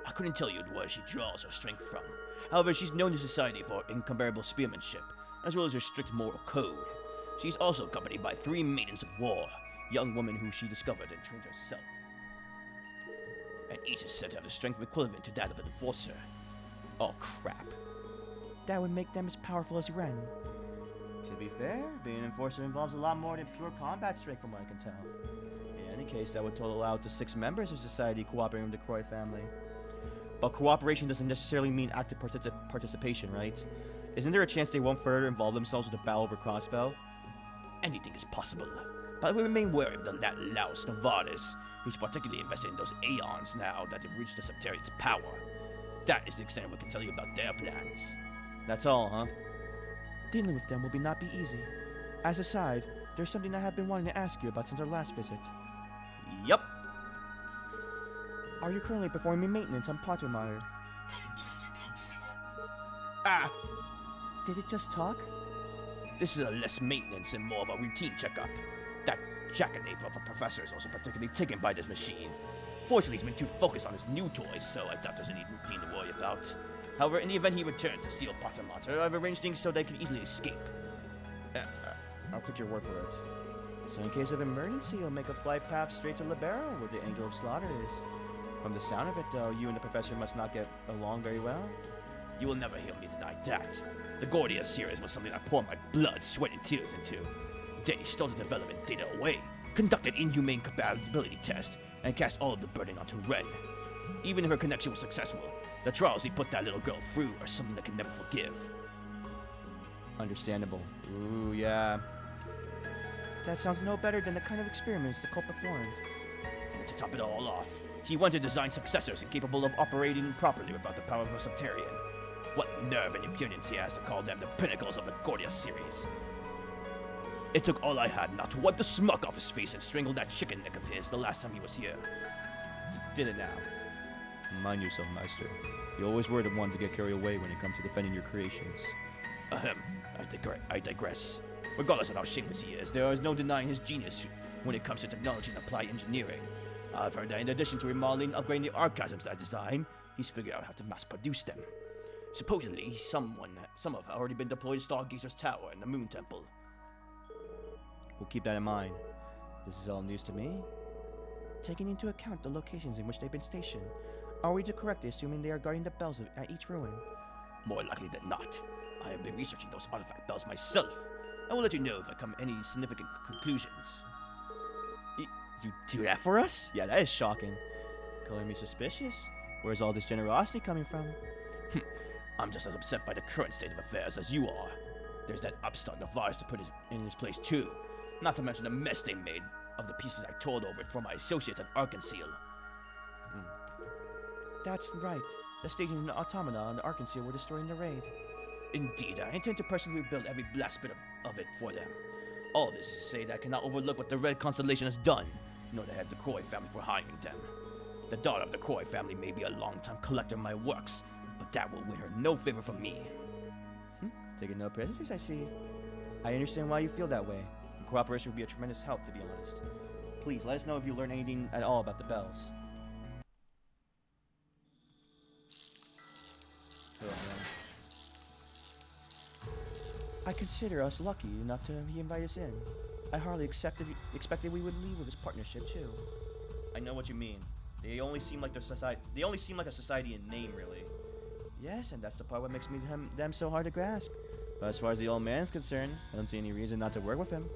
I couldn't tell you where she draws her strength from. However, she's known to society for incomparable spearmanship, as well as her strict moral code. She's also accompanied by 3 maidens of war, young women who she discovered and trained herself. And each is said to have the strength equivalent to that of an enforcer. Oh crap. That would make them as powerful as Ren. To be fair, being an enforcer involves a lot more than pure combat strength from what I can tell. In any case, that would total out to 6 members of society cooperating with the Croy family. But cooperation doesn't necessarily mean active participation, right? Isn't there a chance they won't further involve themselves with a battle over Crossbell? Anything is possible, but we remain wary of that louse Novartis. He's particularly invested in those Aeons now that they've reached the Sectarian's power. That is the extent we can tell you about their plans. That's all, huh? Dealing with them will not be easy. As a side, there's something I have been wanting to ask you about since our last visit. Yup. Are you currently performing maintenance on Pottermire? Ah! Did it just talk? This is a less maintenance and more of a routine checkup. That jackanape of a professor is also particularly taken by this machine. Fortunately, he's been too focused on his new toys, so I doubt there's any routine to worry about. However, in the event he returns to steal Pottermire, I've arranged things so they can easily escape. I'll take your word for it. So in case of emergency, you'll make a flight path straight to Libero, where the Angel of Slaughter is. From the sound of it, though, you and the professor must not get along very well. You will never hear me deny that. The Gordia series was something I poured my blood, sweat, and tears into. They stole the development data away, conducted inhumane compatibility tests, and cast all of the burden onto Ren. Even if her connection was successful, the trials he put that little girl through are something I can never forgive. Understandable. Ooh, yeah. That sounds no better than the kind of experiments the cult performed. And to top it all off, he wanted to design successors incapable of operating properly without the power of a Sectarian. What nerve and impudence he has to call them the pinnacles of the Gordia series. It took all I had not to wipe the smirk off his face and strangle that chicken neck of his the last time he was here. Did it now. Mind yourself, Master. You always were the one to get carried away when it comes to defending your creations. Ahem, I digress. Regardless of how shameless he is, there is no denying his genius when it comes to technology and applied engineering. I've heard that in addition to remodeling and upgrading the archasms that I designed, he's figured out how to mass produce them. Supposedly, some have already been deployed to Stargazer's Tower and the Moon Temple. We'll keep that in mind. This is all news to me. Taking into account the locations in which they've been stationed, are we to correctly assuming they are guarding the bells at each ruin? More likely than not. I have been researching those artifact bells myself. I will let you know if I come to any significant conclusions. You do that for us? Yeah, that is shocking. Calling me suspicious? Where's all this generosity coming from? I'm just as upset by the current state of affairs as you are. There's that upstart Novartis to put in his place too. Not to mention the mess they made of the pieces I told over for my associates at Arkansas. That's right. The staging and the automata and the Arkansas were destroying the raid. Indeed, I intend to personally rebuild every last bit of it for them. All this is to say that I cannot overlook what the Red Constellation has done, nor to have the Croy family for hiring them. The daughter of the Croy family may be a long-time collector of my works, but that will win her no favor from me. Taking no prisoners, I see. I understand why you feel that way. And cooperation would be a tremendous help, to be honest. Please, let us know if you learn anything at all about the bells. Oh, man. I consider us lucky enough to he invite us in. I hardly expected we would leave with this partnership too. I know what you mean. They only seem like a society in name, really. Yes, and that's the part what makes them so hard to grasp. But as far as the old man is concerned, I don't see any reason not to work with him.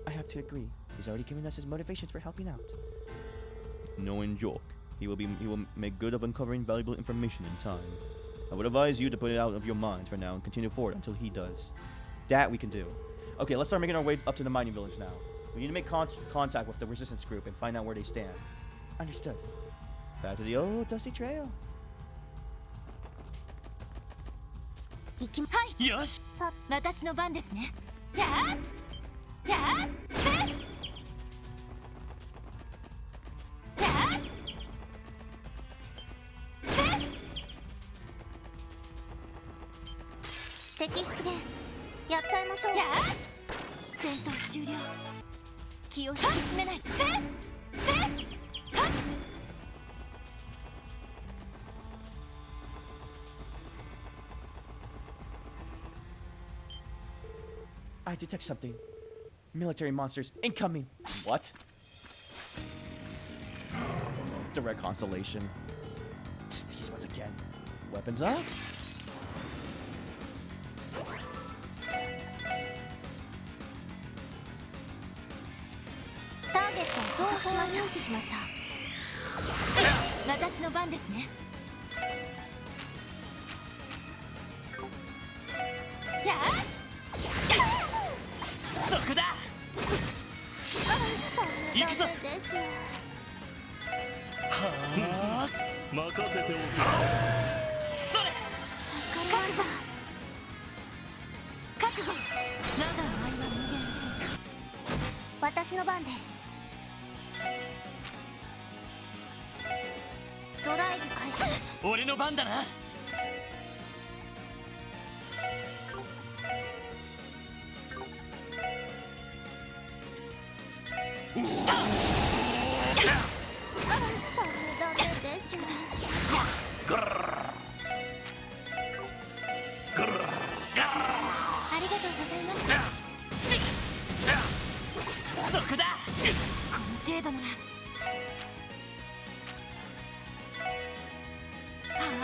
I have to agree. He's already given us his motivations for helping out. No joke. He will make good of uncovering valuable information in time. I would advise you to put it out of your minds for now and continue forward until he does. That we can do. Okay, let's start making our way up to the mining village now. We need to make contact with the resistance group and find out where they stand. Understood. Back to the old dusty trail. 行きはい。よし。さ、私の番ですね。やっやっせっやっせっ敵出現やっちゃいましょう。やっ戦闘終了。気を引き締めないと。せっせっはっ I detect something. Military monsters incoming. What? Direct constellation. These ones again. Weapons up. ターゲットを増幅しました。入手しました。私の番ですね。やあ。そこだ。行くぞ。はあ任せておけ。それ。覚悟。長の愛は無限。私の番です。ドライブ開始。俺の番だな。ダメです。油断しました。ありがとうございます。そこだ。この程度なら。はあ。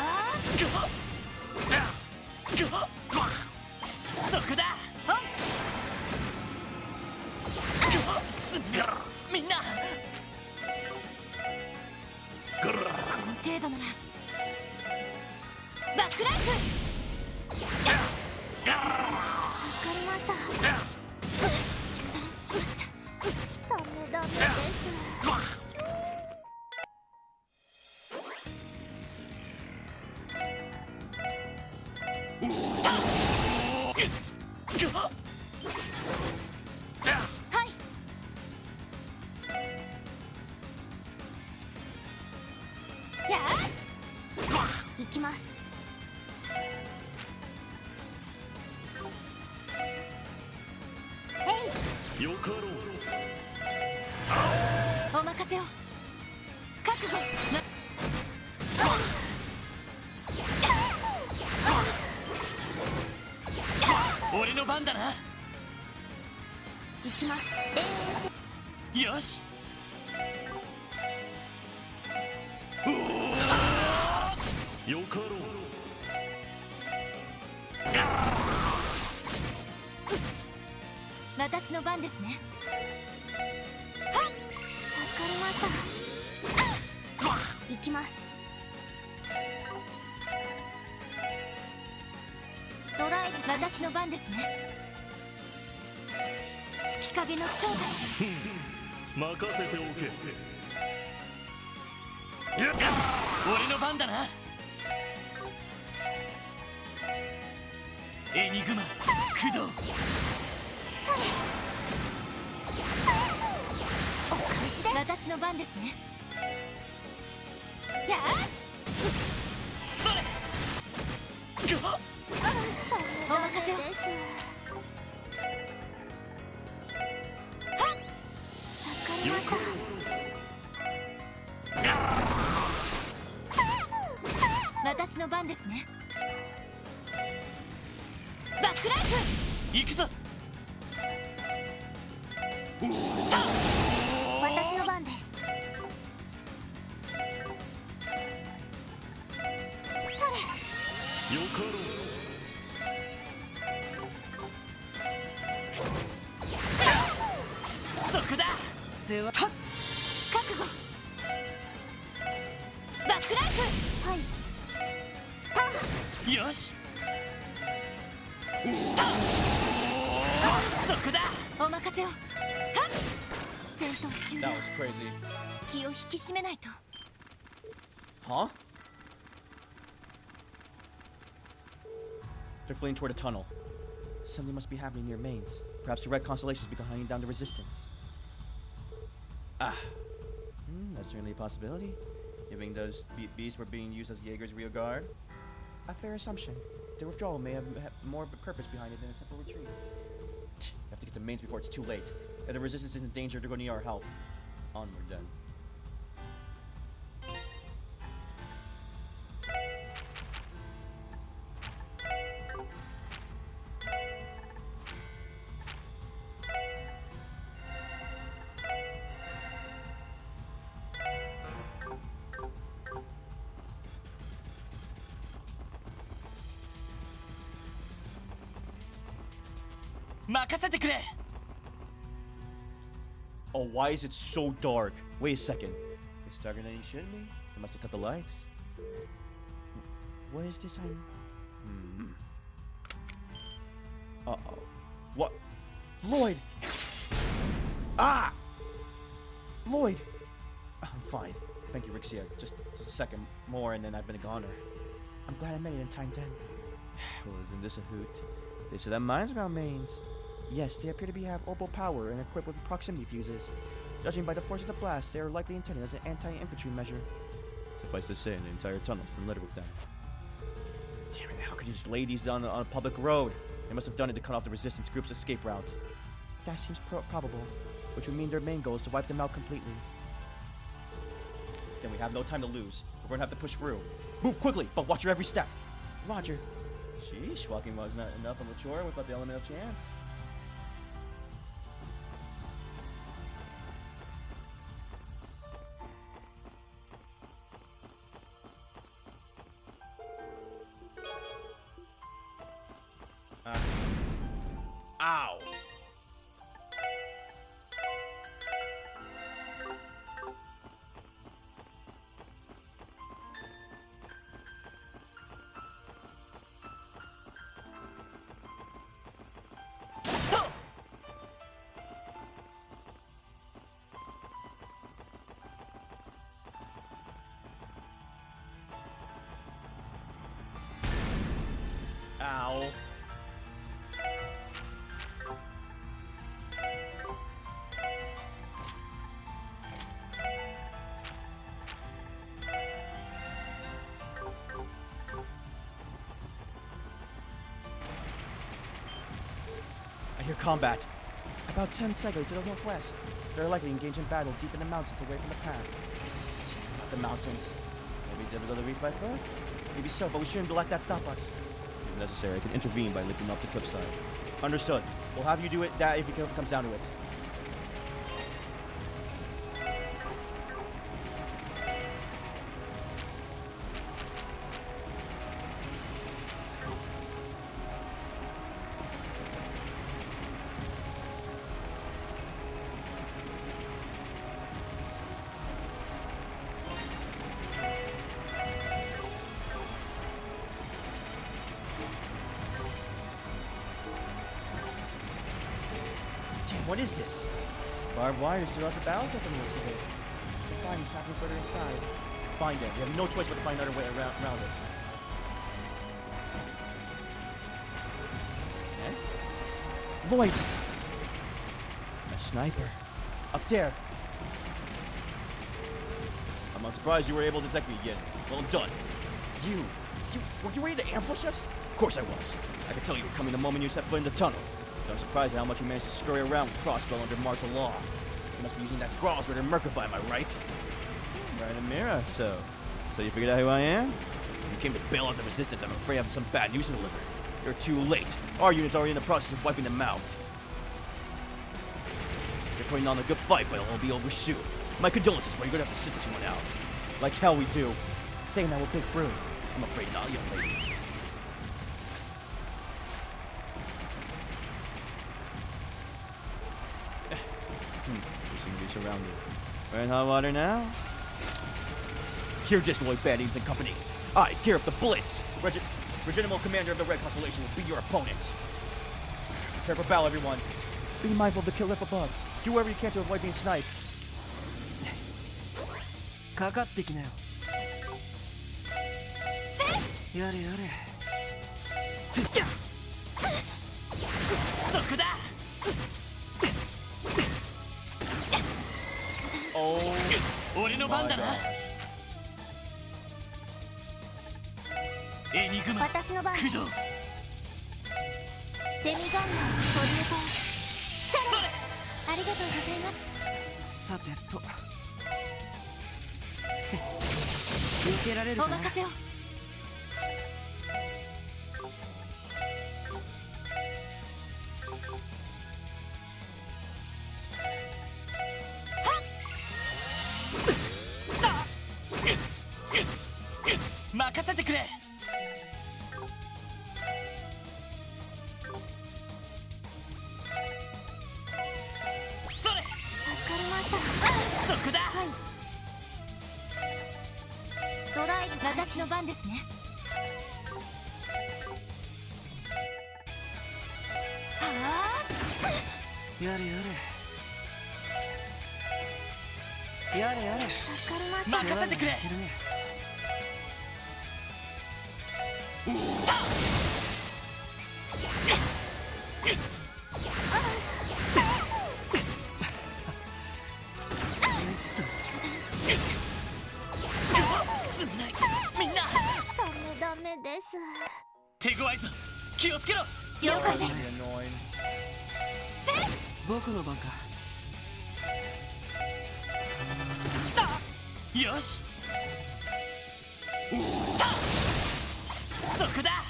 そこだ。みんな。この程度なら。バックライフ。助かりました。油断しました。ダメです。はい。やあ。行きます。よかろう。お任せを。覚悟。俺の番だな。行きます。よし。よかろう。私の番ですね。はっ。助かりました。行きます。ドライブ。私の番ですね。月影の蝶たち。任せておけ。俺の番だな。エニグマ駆動。それ。お返しです。私の番ですね。やあ。それ。お任せを。はっ。助かりました。私の番ですね。バックライフ。行くぞ。私の番です。それ。よかろう。そこだ。世話。覚悟。バックライフ。はい。よし。そこだ。お任せを。はっ。戦闘終了。 That was crazy. 気を引き締めないと。 Huh? They're fleeing toward a tunnel. Something must be happening near mains. Perhaps the red constellations be hunting down the resistance. Ah. That's certainly a possibility. Given those beasts were being used as Jaeger's rear guard. A fair assumption. Their withdrawal may have more purpose behind it than a simple retreat. We have to get to mains before it's too late. If the resistance is in danger, they're going to need our help. Onward then. 任せてくれ。 Oh, why is it so dark? Wait a second. It's darker than it should be? They must have cut the lights. What is this? Uh-oh. What? Lloyd! Ah! Lloyd! I'm fine. Thank you, Rixia. Just a second more and then I've been a goner. I'm glad I made it in time 10. Well, isn't this a hoot? They said that mines around mains. Yes, they appear to have orbital power and equipped with proximity fuses. Judging by the force of the blast, they are likely intended as an anti-infantry measure. Suffice to say, the entire tunnel's been littered with them. Damn it, how could you just lay these down on a public road? They must have done it to cut off the resistance group's escape route. That seems probable, which would mean their main goal is to wipe them out completely. Then we have no time to lose. We're gonna have to push through. Move quickly, but watch your every step. Roger. Sheesh, walking was not enough of a chore without the elemental chance. Ow! Stop! Ow. I hear combat. About 10 segway to the northwest. They're likely engaged in battle deep in the mountains away from the path. Damn, not the mountains. Maybe they'll go to the reef by foot? Maybe so, but we shouldn't let that stop us. If necessary, I can intervene by leaping up the cliffside. Understood. We'll have you do that if it comes down to it. What is this? Barbed wires throughout the battlefield from the looks of it. The fight is happening further inside. Find it. We have no choice but to find another way around it. Eh? Lloyd! A sniper. Up there. I'm not surprised you were able to detect me again. Well done. Were you ready to ambush us? Of course I was. I could tell you were coming the moment you set foot in the tunnel. I'm surprised at how much you managed to scurry around with crossbow under martial law. You must be using that Grosvenor to Merkabah, am I right? Right in the mirror, so you figured out who I am? You came to bail out the resistance. I'm afraid I have some bad news to deliver. You're too late. Our unit's already in the process of wiping them out. You're putting on a good fight, but it'll be over soon. My condolences, but you're gonna have to sit this one out. Like hell we do. Saying that will pick through. I'm afraid not, young lady. We seem to be surrounded. We're in hot water now? Hear this, Lloyd Bandings and company. I, gear up the Blitz. Regimental commander of the Red Constellation will be your opponent. Prepare for battle, everyone. Be mindful of the kill left above. Do whatever you can to avoid being sniped. かかってきなよ。やれやれ。そこだ。俺の番だな。エニグマ。私の番。駆動。デミガンマンソリュートン。それ。ありがとうございます。さてと。受けられるかな。お任せを。任せてくれ。私の番ですね。やれやれやれやれ。助かりました。任せてくれ。すんないみんな。ダメです。手強いぞ、気をつけろ。了解です。僕の番か。よし、そこだ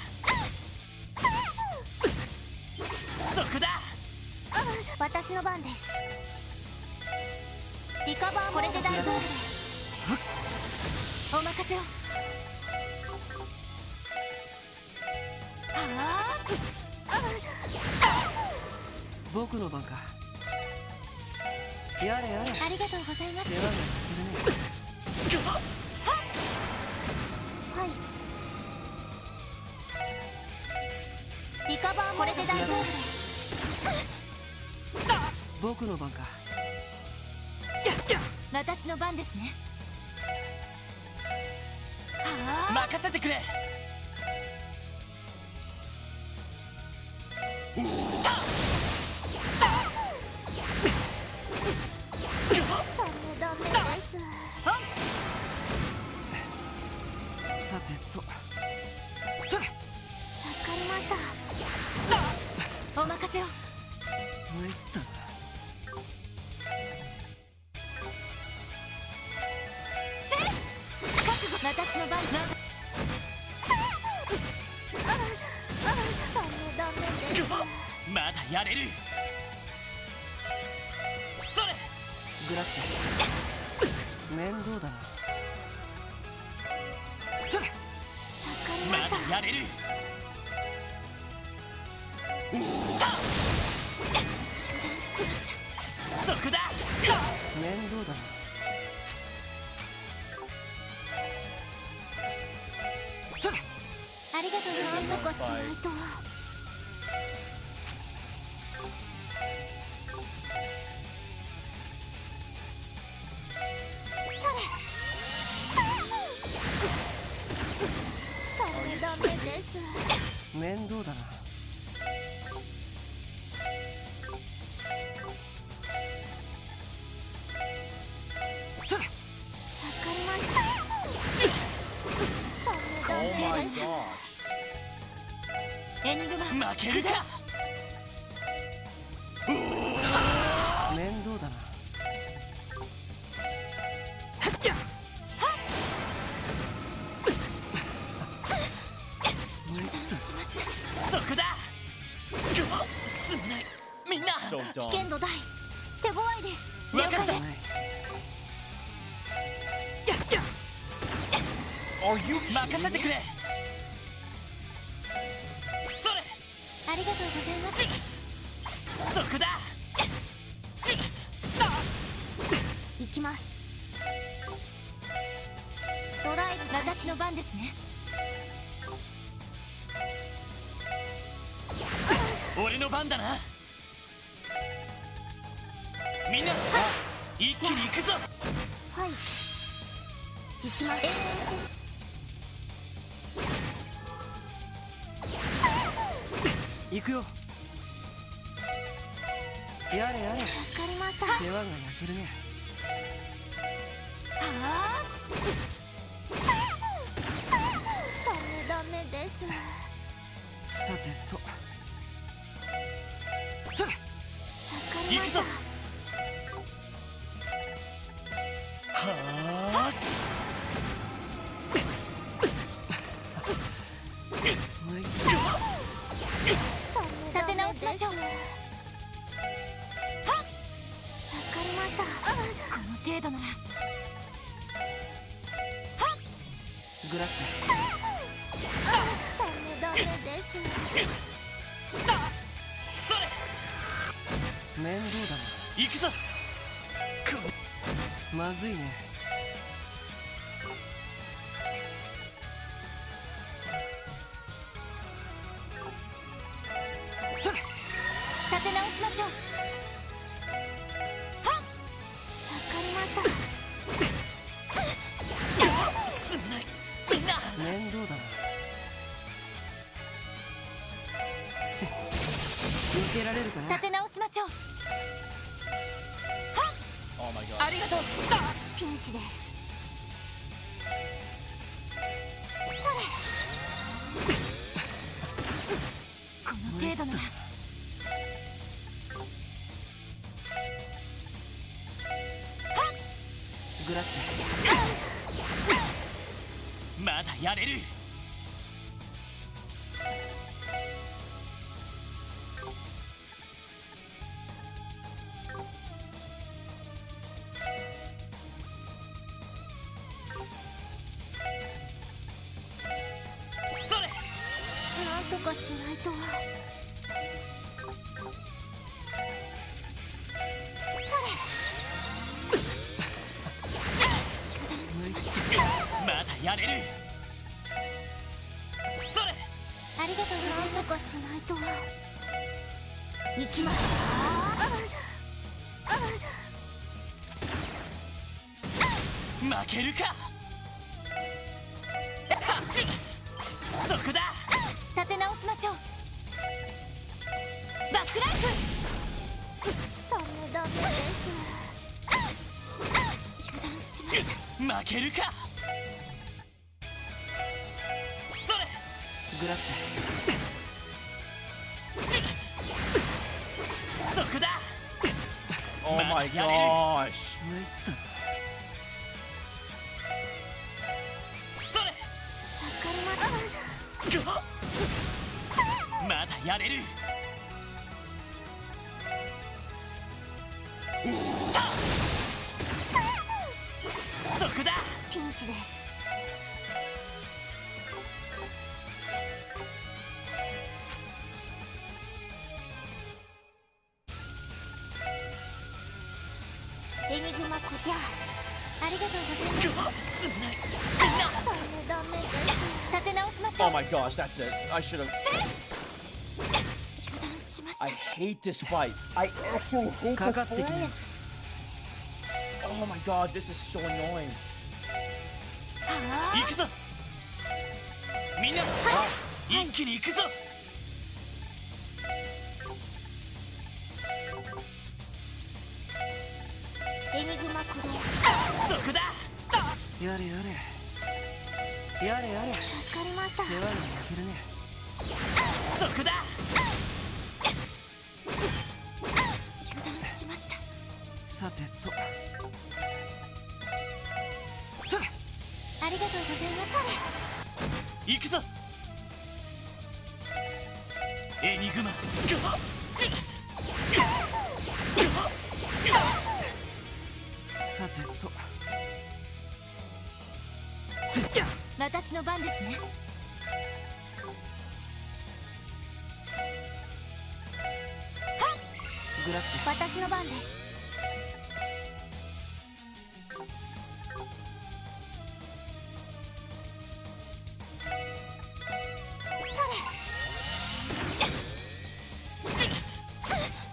そこだ。私の番です。リカバーこれで大丈夫です。お任せを。僕の番か。やれやれ。ありがとうございます。世話が焼けるね。はい。リカバーこれで大丈夫です。僕の番か。私の番ですね。任せてくれ。ダメです。さてと、それ。助かりました。お任せを。参ったな。覚悟。私の番。ダメです。まだやれる。それ。グラッツァ面倒だな。それ。助かりまました。だやれる。油断しました。そこだ。面倒だな。それ。ありがとうございます。ごしないと。ダメです。面倒だな。それ。助かりました。ダメです。エニグマ。負けるか。面倒だな。しました。そこだ。すんないみんな。危険度大。手強いです。分かった。了解です。任せてくれ。それ。ありがとうございます。そこだ。行きます。ドライブ。私の番ですね。俺の番だな。みんな、一気に行くぞ。はい。行きます。行くよ。やれやれ。助かりました。世話が焼けるね。ダメです。さてと、それ。助かりました。はあ。立て直しましょう。助かりました。この程度なら。グラッツダメです。それ。ァ面倒だな。行くぞ。まずいね。て直しましょう。はっ、助かりました。すんないみんな。面倒だな。避けられるかな。立て直しましょう。 Oh my god. ありがとう。ピンチです。それ。この程度なら。グラッツェ。まだやれる。それ。なんとかしないと。まだやれる。それ。ありがとうございます。なんとかしないと。行きます。負けるか。そこだ。立て直しましょう。バックライフ。ダメです。油断しました。負けるか。それ。グラッツェ。そこだ。 Oh my gosh. むいったな。それ。助かりました。まだやれる。そこだ。ピンチです。エニグマコピャ。ありがとうございます。すんない。ダメです。立て直しましょう。 Oh my gosh, that's it. I should have. 油断しました。 I hate this fight. I actually hate か this かってきな。 fight. Oh my god, this is so annoying. 行くぞ。みんな、一気に行くぞ。エニグマクロ。そこだ。やれやれ。やれやれ。助かりました。世話に焼けるね。そこだ。油断しました。さてと。それ。ありがとうございます。行くぞ。エニグマ。さてと。私の番ですね。グラッツェ。私の番です。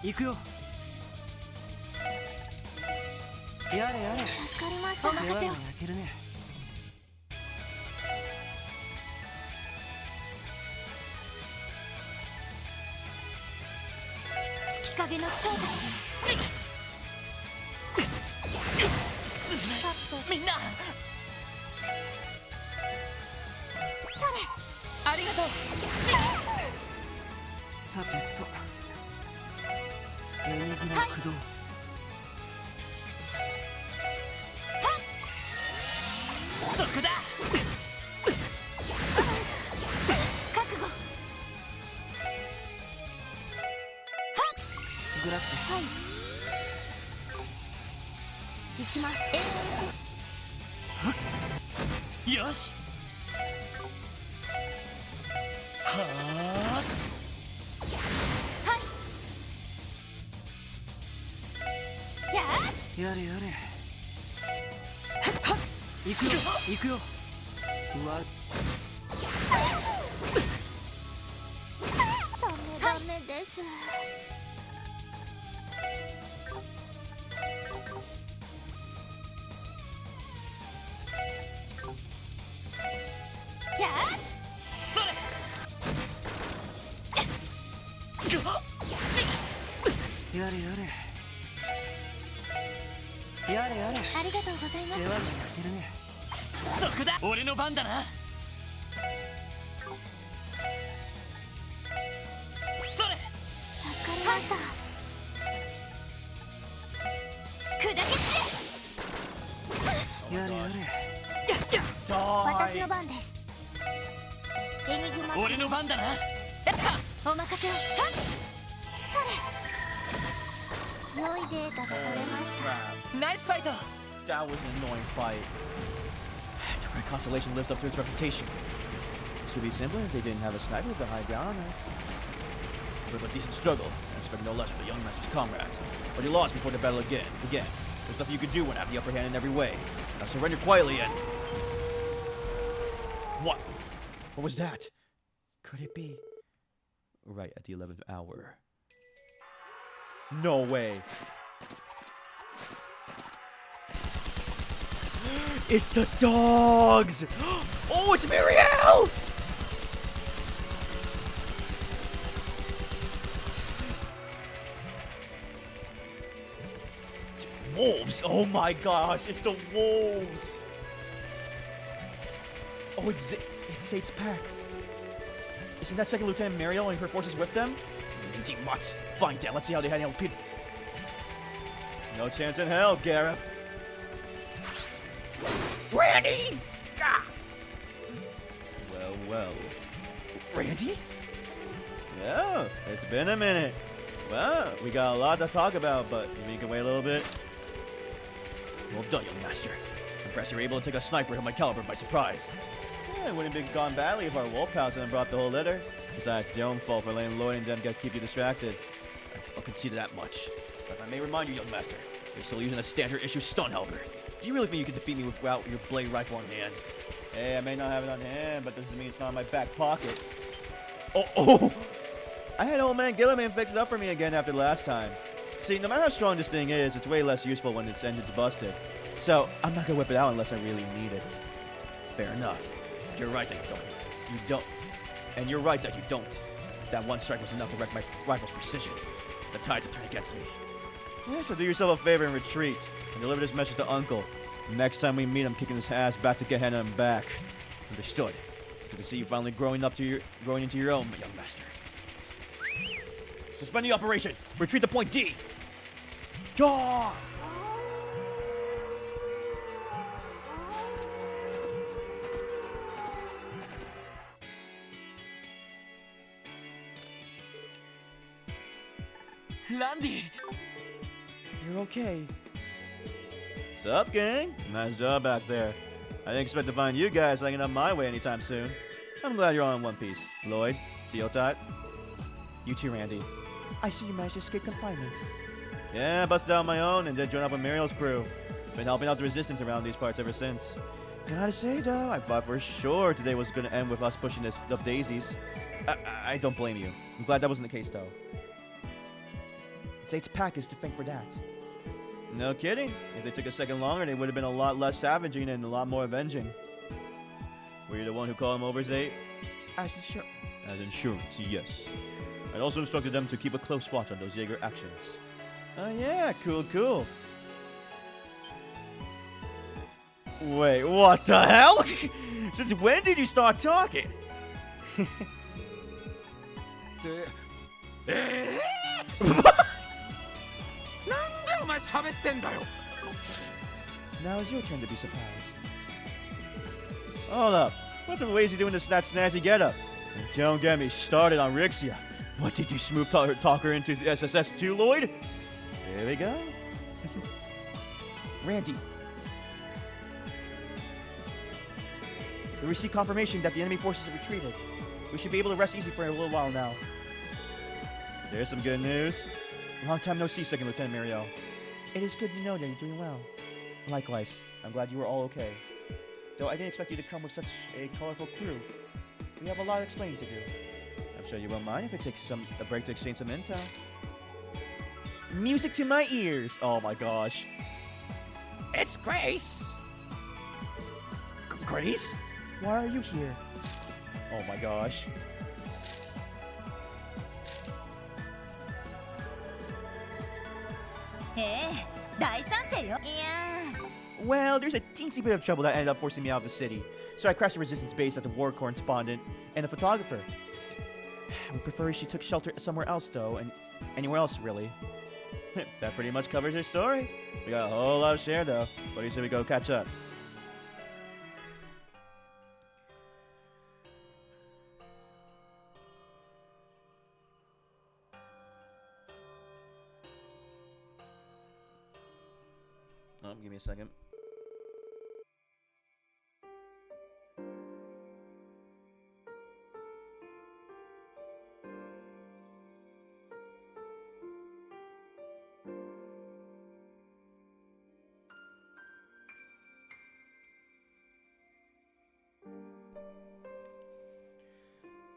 行くよ。やれやれ。助かりました。世話に焼けるね。月影の蝶たち。すんないみんな。それ。ありがとう。さてと。エニグマ駆動。そこだ。覚悟。グラッツェ。はい。行きます。よし。はやあ。やれやれ。行くよ行くよ。うわ。ダメです。やれやれやれやれ。ありがとうございます。世話になってるね。そこだ、俺の番だな。それ、助かりました。砕け散れ。やれやれ。私の番です。エニグマ。俺の番だな。お任せを。それ。良いデータが取れました。ナイスファイト。 That was an annoying fight. The Red Constellation lives up to its reputation. This would be simpler if they didn't have a sniper with the high ground on us. But a decent struggle. I expect no less from the young master's comrades. But he lost before the battle again. There's nothing you can do when I have the upper hand in every way. Now surrender quietly and... What? What was that? Could it be? Right at the 11th hour. No way. It's the dogs! Oh, it's Marielle! Wolves! Oh my gosh, it's the wolves! Oh, it's Sate's pack. Isn't that Second Lieutenant Marielle and her forces with them? Eating mutts. Fine, Dan, let's see how they handle pizzas. No chance in hell, Gareth. Randy! Gah! Well. Randy? Yeah, it's been a minute. Well, we got a lot to talk about, but we can wait a little bit. Well done, young master. Impressed you're able to take a sniper of my caliber by surprise. Yeah, it wouldn't have gone badly if our wolf house hadn't brought the whole litter. Besides, it's your own fault for letting Lloyd and them keep you distracted. I'll concede to that much. But I may remind you, young master, you're still using a standard issue stun helper. Do you really think you can defeat me without your blade rifle in hand? Hey, I may not have it on hand, but doesn't mean it's not in my back pocket. Oh! I had old man Gilliman fix it up for me again after last time. See, no matter how strong this thing is, it's way less useful when its engine's busted. So, I'm not gonna whip it out unless I really need it. Fair enough. You're right that you don't. You don't. And you're right that you don't. That one strike was enough to wreck my rifle's precision. The tides have turned against me. Yeah, so do yourself a favor and retreat. And deliver this message to Uncle. Next time we meet, I'm kicking his ass back to Gehenna and back. Understood. It's good to see you finally growing into your own, my young master. Suspend the operation. Retreat to point D. Yaw! Randy. You're okay. What's up, gang? Nice job back there. I didn't expect to find you guys hanging up my way anytime soon. I'm glad you're all in one piece. Lloyd, Teotot. You too, Randy. I see you managed to escape confinement. Yeah, I busted out on my own and did join up with Muriel's crew. Been helping out the resistance around these parts ever since. Gotta say, though, I thought for sure today was gonna end with us pushing up daisies. I don't blame you. I'm glad that wasn't the case, though. Sate's pack is to thank for that. No kidding. If they took a second longer, they would have been a lot less savaging and a lot more avenging. Were you the one who called him over, Zate? As insurance, yes. I also instructed them to keep a close watch on those Jaeger actions. Oh yeah, cool. Wait, what the hell? Since when did you start talking? Now it's your turn to be surprised. Hold up. What's the lazy doing this that snazzy getup? And don't get me started on Rixia. What, did you smooth talk her into the SSS too, Lloyd? There we go. Randy. We received confirmation that the enemy forces have retreated. We should be able to rest easy for a little while now. There's some good news. Long time no see, Second Lieutenant Marielle. It is good to know that you're doing well. Likewise, I'm glad you were all okay. Though I didn't expect you to come with such a colorful crew. We have a lot of explaining to do. I'm sure you won't mind if it takes a break to exchange some intel. Music to my ears. Oh my gosh. It's Grace. Grace? Why are you here? Oh my gosh. Well, there's a teensy bit of trouble that ended up forcing me out of the city. So I crashed the resistance base at the war correspondent and the photographer. We prefer she took shelter somewhere else though, and anywhere else really. That pretty much covers her story. We got a whole lot of share though. What do you say we go catch up? Oh, give me a second.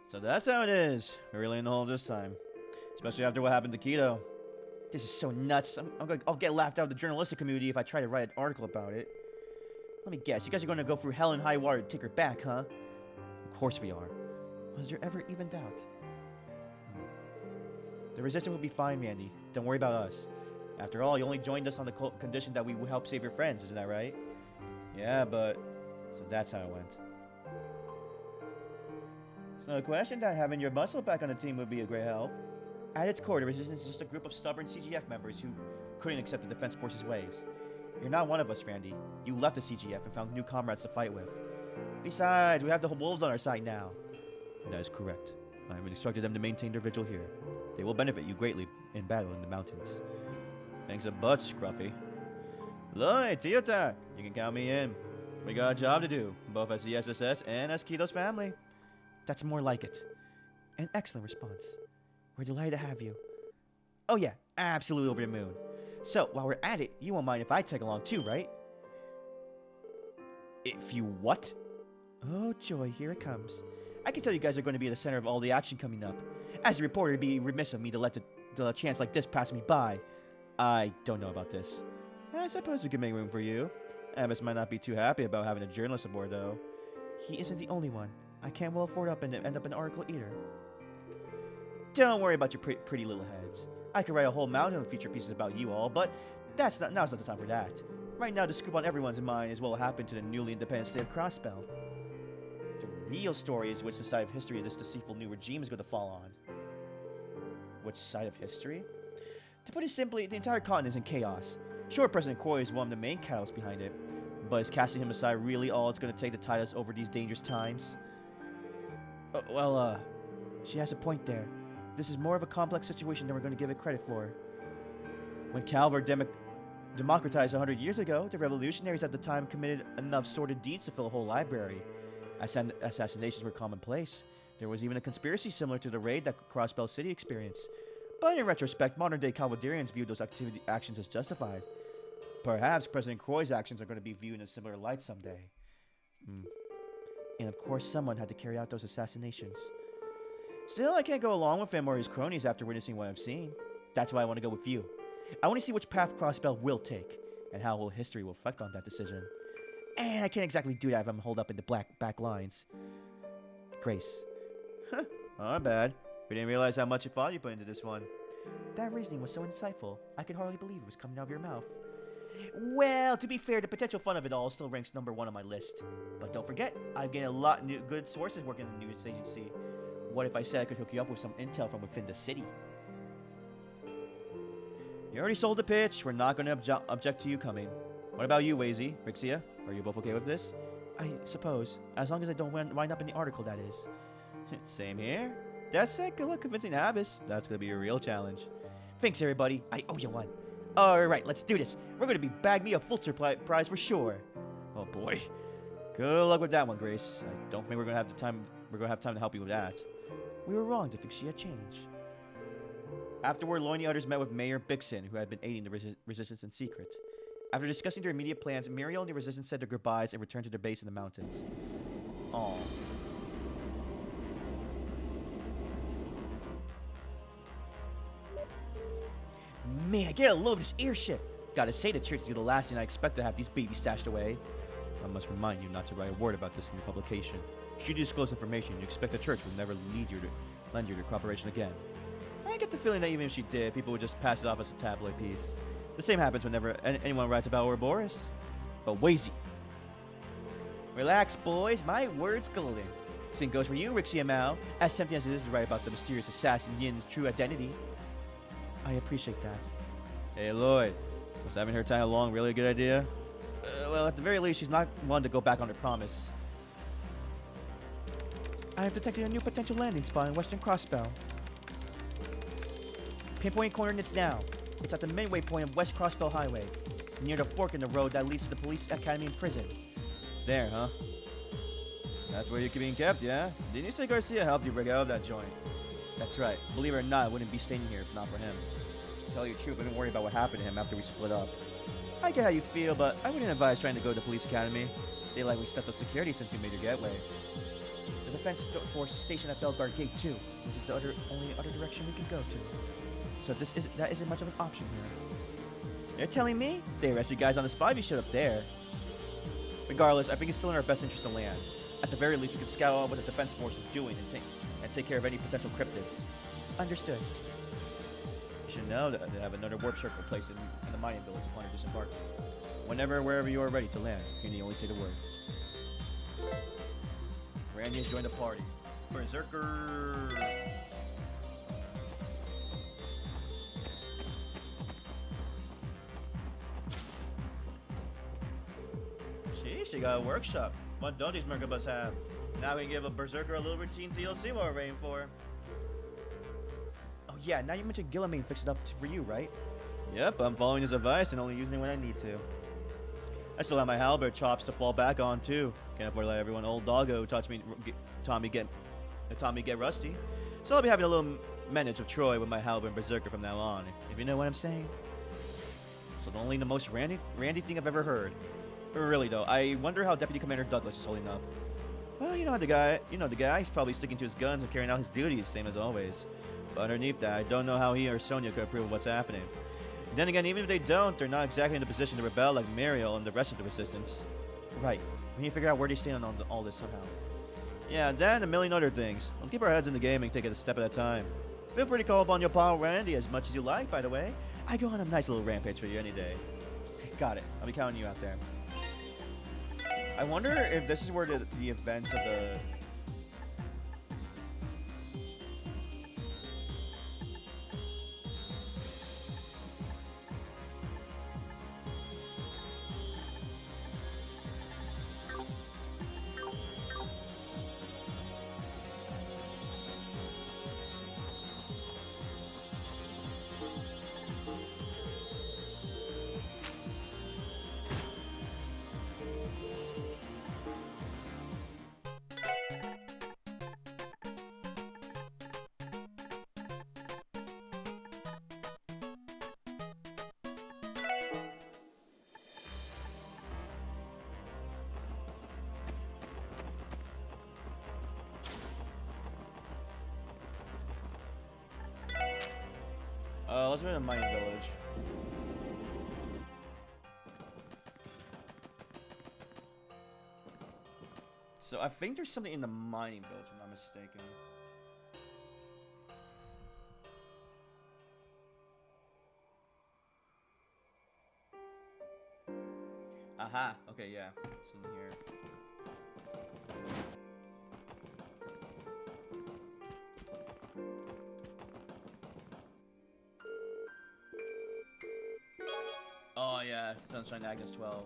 So that's how it is. We're really in the hole this time. Especially after what happened to Keto. This is so nuts. I'll get laughed out of the journalistic community if I try to write an article about it. Let me guess, you guys are going to go through hell and high water to take her back, huh? Of course we are. Was there ever even doubt? The resistance will be fine, Mandy. Don't worry about us. After all, you only joined us on the condition that we would help save your friends, isn't that right? Yeah, but... So that's how it went. It's no question that having your muscle back on the team would be a great help. At its core, the Resistance is just a group of stubborn CGF members who couldn't accept the Defense Force's ways. You're not one of us, Randy. You left the CGF and found new comrades to fight with. Besides, we have the wolves on our side now. That is correct. I have instructed them to maintain their vigil here. They will benefit you greatly in battle in the mountains. Thanks a bunch, Scruffy. Lloyd, Toyota, you can count me in. We got a job to do, both as the SSS and as Keto's family. That's more like it. An excellent response. We're delighted to have you. Oh yeah, absolutely over the moon. So, while we're at it, you won't mind if I tag along too, right? If you what? Oh joy, here it comes. I can tell you guys are going to be at the center of all the action coming up. As a reporter, it'd be remiss of me to let the chance like this pass me by. I don't know about this. I suppose we could make room for you. Abbas might not be too happy about having a journalist aboard, though. He isn't the only one. I can't well afford to end up in an article either. Don't worry about your pretty little heads. I could write a whole mountain of feature pieces about you all, but now's not the time for that. Right now, the scoop on everyone's mind is what will happen to the newly independent state of Crossbell. The real story is which side of history this deceitful new regime is going to fall on. Which side of history? To put it simply, the entire continent is in chaos. Sure, President Croy is one of the main catalysts behind it, but is casting him aside really all it's going to take to tide us over these dangerous times? She has a point there. This is more of a complex situation than we're going to give it credit for. When Calvert democratized 100 years ago, the revolutionaries at the time committed enough sordid deeds to fill a whole library. Assassinations were commonplace. There was even a conspiracy similar to the raid that Crossbell City experienced. But in retrospect, modern-day Calvadarians viewed those actions as justified. Perhaps President Croy's actions are going to be viewed in a similar light someday. And of course, someone had to carry out those assassinations. Still, I can't go along with him or his cronies after witnessing what I've seen. That's why I want to go with you. I want to see which path Crossbell will take, and how whole history will reflect on that decision. And I can't exactly do that if I'm holed up in the back lines. Grace. Huh, not bad. We didn't realize how much thought you put into this one. That reasoning was so insightful, I could hardly believe it was coming out of your mouth. Well, to be fair, the potential fun of it all still ranks #1 on my list. But don't forget, I've gained a lot of good sources working in the news agency. What if I said I could hook you up with some intel from within the city? You already sold the pitch. We're not going to object to you coming. What about you, Wazy? Rixia? Are you both okay with this? I suppose. As long as I don't wind up in the article, that is. Same here. That said, good luck convincing Abbas. That's going to be a real challenge. Thanks, everybody. I owe you one. Alright, let's do this. We're going to bag me a Fulcher prize for sure. Oh boy. Good luck with that one, Grace. I don't think we're going to have time to help you with that. We were wrong to think she had changed. Afterward, Lloyd and the others met with Mayor Bixon, who had been aiding the resistance in secret. After discussing their immediate plans, Muriel and the resistance said their goodbyes and returned to their base in the mountains. Aww. man, get a load of this ear shit. Gotta say, the church is the last thing I expect to have these babies stashed away. I must remind you not to write a word about this in your publication. Should you disclose information, you expect the church will never lend you their cooperation again. I get the feeling that even if she did, people would just pass it off as a tabloid piece. The same happens whenever anyone writes about Ouroboros. But Wazy. Relax, boys. My word's golden. Same goes for you, Rixie and Mao. As tempting as it is to write about the mysterious assassin Yin's true identity. I appreciate that. Hey, Lloyd. Was having her tag along really a good idea? Well, at the very least, she's not one to go back on her promise. I have detected a new potential landing spot in Western Crossbell. Pinpoint coordinates now. It's at the midway point of West Crossbell Highway, near the fork in the road that leads to the police academy and prison. There, huh? That's where you're being kept, yeah? Didn't you say Garcia helped you break out of that joint? That's right. Believe it or not, I wouldn't be staying here if not for him. To tell you the truth, I didn't worry about what happened to him after we split up. I get how you feel, but I wouldn't advise trying to go to the police academy. They likely stepped up security since you made your getaway. The defense force is stationed at Belgard Gate 2, which is the only other direction we can go to. So that isn't much of an option here. You're telling me? They arrested guys on the spot if you showed up there. Regardless, I think it's still in our best interest to land. At the very least, we can scout out what the defense force is doing and take care of any potential cryptids. Understood. You should know that they have another warp circle placed in the mining village upon your disembark. Wherever you are ready to land, you need only say the word. Randy has joined the party. Berserker! She got a workshop. What don't these Merkabas have? Now we can give a Berserker a little routine TLC while we're waiting for him. Oh yeah, now you mentioned Gillimain fixed it up for you, right? Yep, I'm following his advice and only using it when I need to. I still have my halberd chops to fall back on too. Can't afford to let everyone old doggo taught me get rusty. So I'll be having a little manage of Troy with my halberd and Berserker from now on, if you know what I'm saying. So the most randy thing I've ever heard. Really though, I wonder how Deputy Commander Douglas is holding up. Well, you know the guy, he's probably sticking to his guns and carrying out his duties, same as always. But underneath that, I don't know how he or Sonia could approve of what's happening. Then again, even if they don't, they're not exactly in the position to rebel like Mariel and the rest of the Resistance. Right, we need to figure out where they stand on all this somehow. Yeah, that and a million other things. Let's keep our heads in the game and take it a step at a time. Feel free to call upon your pal Randy as much as you like, by the way. I go on a nice little rampage for you any day. Got it, I'll be counting you out there. I wonder if this is where the events of the... let's go to the mining village. So I think there's something in the mining village, if I'm not mistaken. Aha, okay, yeah, it's in here. Oh yeah, Sunshine Agnes 12.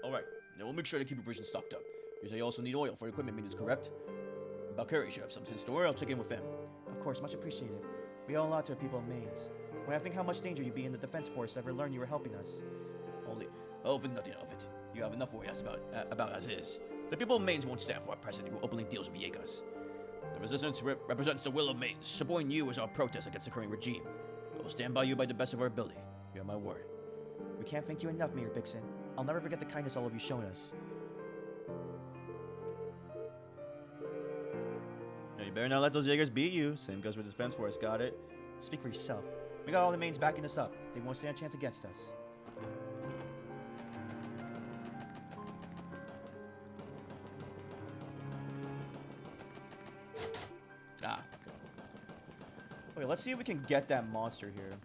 Alright, now we'll make sure to keep your provision stocked up. You say you also need oil for equipment maintenance, correct? Valkyrie should have something in store, I'll check in with them. Of course, much appreciated. We owe a lot to the people of Mainz. When I think how much danger you'd be in the defense force, ever learned you were helping us. Think nothing of it. You have enough worries about as is. The people of Mainz won't stand for a president who openly deals with Jaegers. The resistance represents the will of Mainz. Supporting you is our protest against the current regime. We will stand by you by the best of our ability. You have my word. We can't thank you enough, Mayor Bixen. I'll never forget the kindness all of you shown us. better not let those Jaegers beat you. Same goes with Defense Force, got it? Speak for yourself. We got all the mains backing us up. They won't stand a chance against us. Ah. Okay, let's see if we can get that monster here.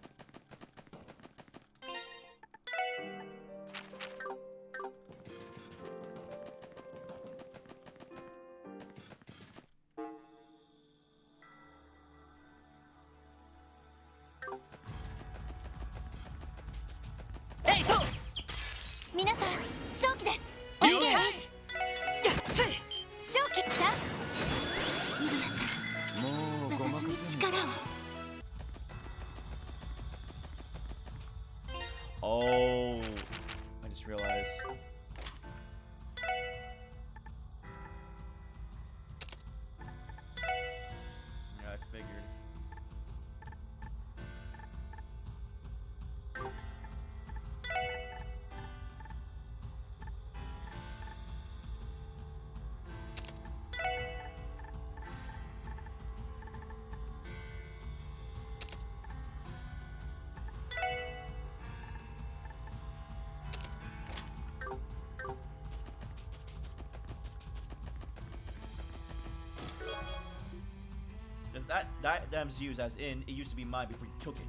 Oh, I just realized. Yeah, I figured. That dam's used as in, it used to be mine before you took it.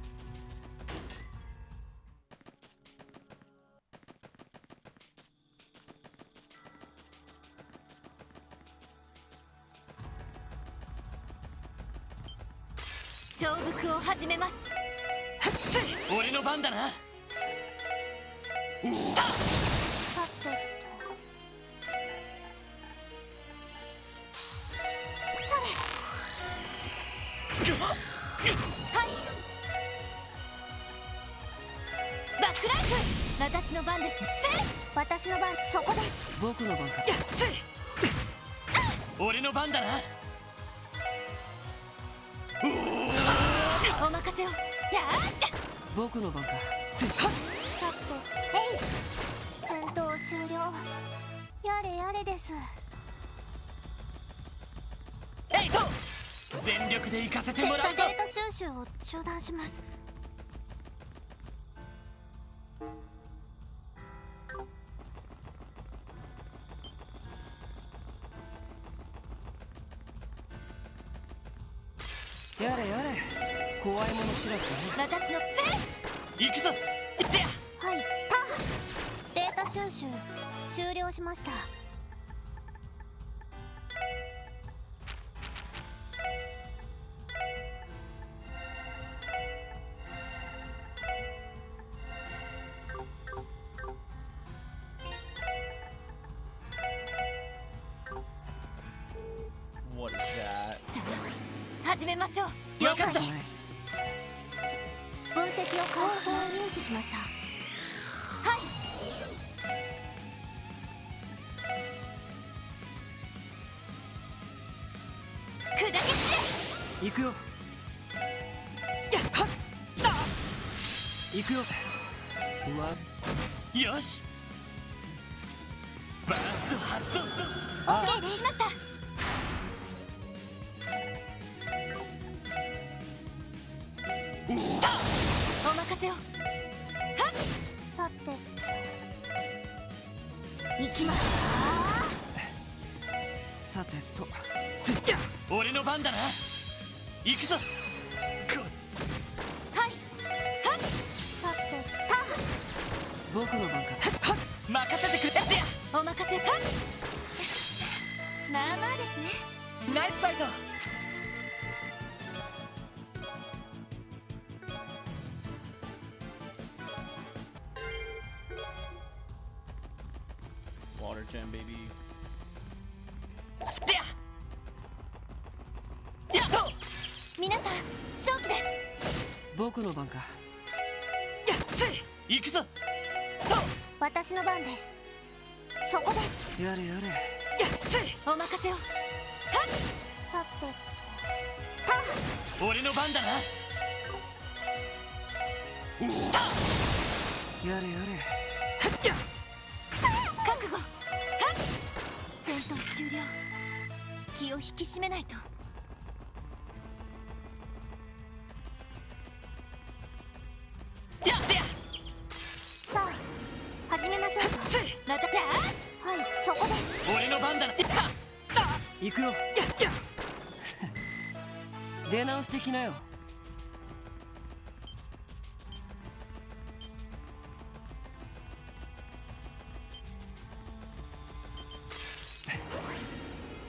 やれやれ、怖いもの知らずだね。私の行くぞ。行ってや。はい、データ収集終了しました。What is that? 始めましょう。了解です。分析を開始入手しました。はい。砕け散れ。行くよ。行くよ。よし。バースト発動。承知しました。お任せを。はっ。さて。行きます。さてと。俺の番だな。行くぞ。はい。はっ。さてと。僕の番か。任せてくれ。ってや。お任せ。はっ。まあまあですね。ナイスファイト。Water gem, baby. やっと。皆さん、勝機です。僕の番か。行くぞ。私の番です。そこです。やれやれ。お任せを。はっ。さてと。俺の番だな。やれやれ。覚悟。はっ。戦闘終了。気を引き締めないと。行くよ。出直してきなよ。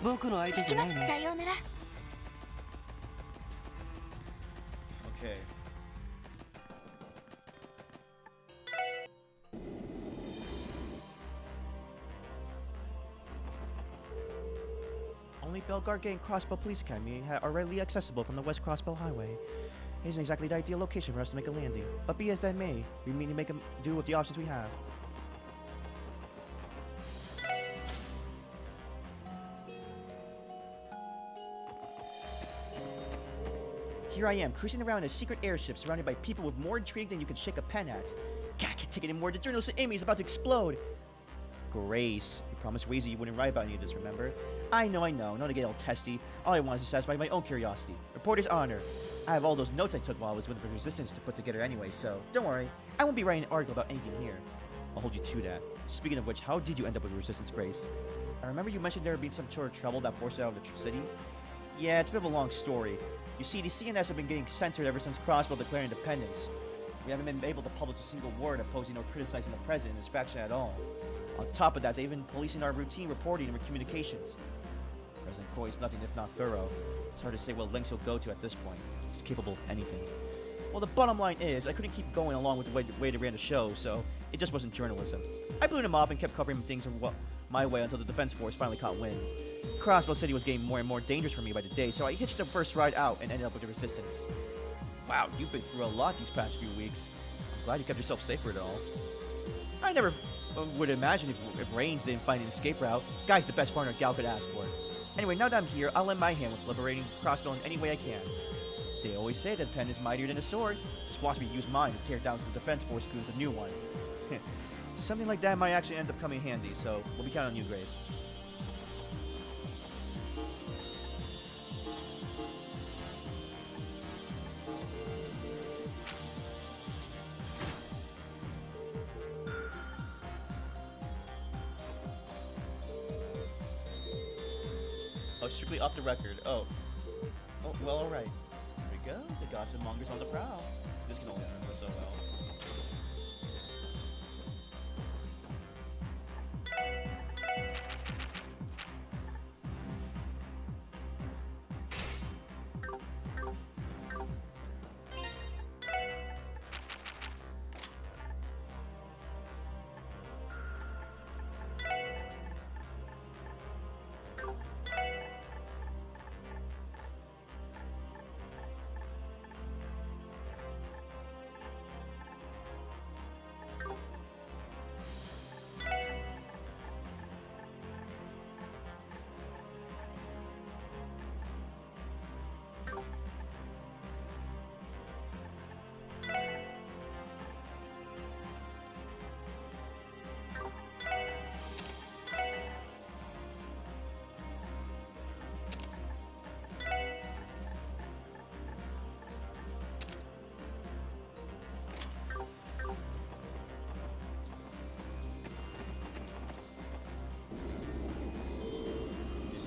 僕の相手じゃないね。さようなら。Okay. Only Belgar Gate and Crossbow Police Academy are readily accessible from the West Crossbow Highway. It isn't exactly the ideal location for us to make a landing, but be as that may, we need to make do with the options we have. Here I am, cruising around in a secret airship surrounded by people with more intrigue than you can shake a pen at. God, I can't take it anymore. The journalist Amy is about to explode. Grace, you promised Wazy you wouldn't write about any of this, remember? I know, not to get all testy. All I want is to satisfy my own curiosity. Reporter's honor. I have all those notes I took while I was with the Resistance to put together anyway, so don't worry. I won't be writing an article about anything here. I'll hold you to that. Speaking of which, how did you end up with Resistance, Grace? I remember you mentioned there being some sort of trouble that forced you out of the city. Yeah, it's a bit of a long story. You see, the CNS have been getting censored ever since Crossbow declared independence. We haven't been able to publish a single word opposing or criticizing the president and his faction at all. On top of that, they've been policing our routine reporting and communications. President Croy is nothing if not thorough. It's hard to say what lengths he'll go to at this point. He's capable of anything. Well, the bottom line is, I couldn't keep going along with the way they ran the show, so it just wasn't journalism. I blew him off and kept covering things my way until the Defense Force finally caught wind. Crossbow City was getting more and more dangerous for me by the day, so I hitched the first ride out and ended up with the Resistance. Wow, you've been through a lot these past few weeks. I'm glad you kept yourself safe for it all. I never would imagine if Reigns didn't find an escape route. Guy's the best partner Gal could ask for. Anyway, now that I'm here, I'll lend my hand with liberating Crossbow in any way I can. They always say that pen is mightier than a sword. Just watch me use mine to tear down the Defense Force goons a new one. Something like that might actually end up coming handy, so we'll be counting on you, Grace. Oh, strictly off the record. Oh, well, alright. Here we go. The gossip monger's on the prowl. This can only end so well.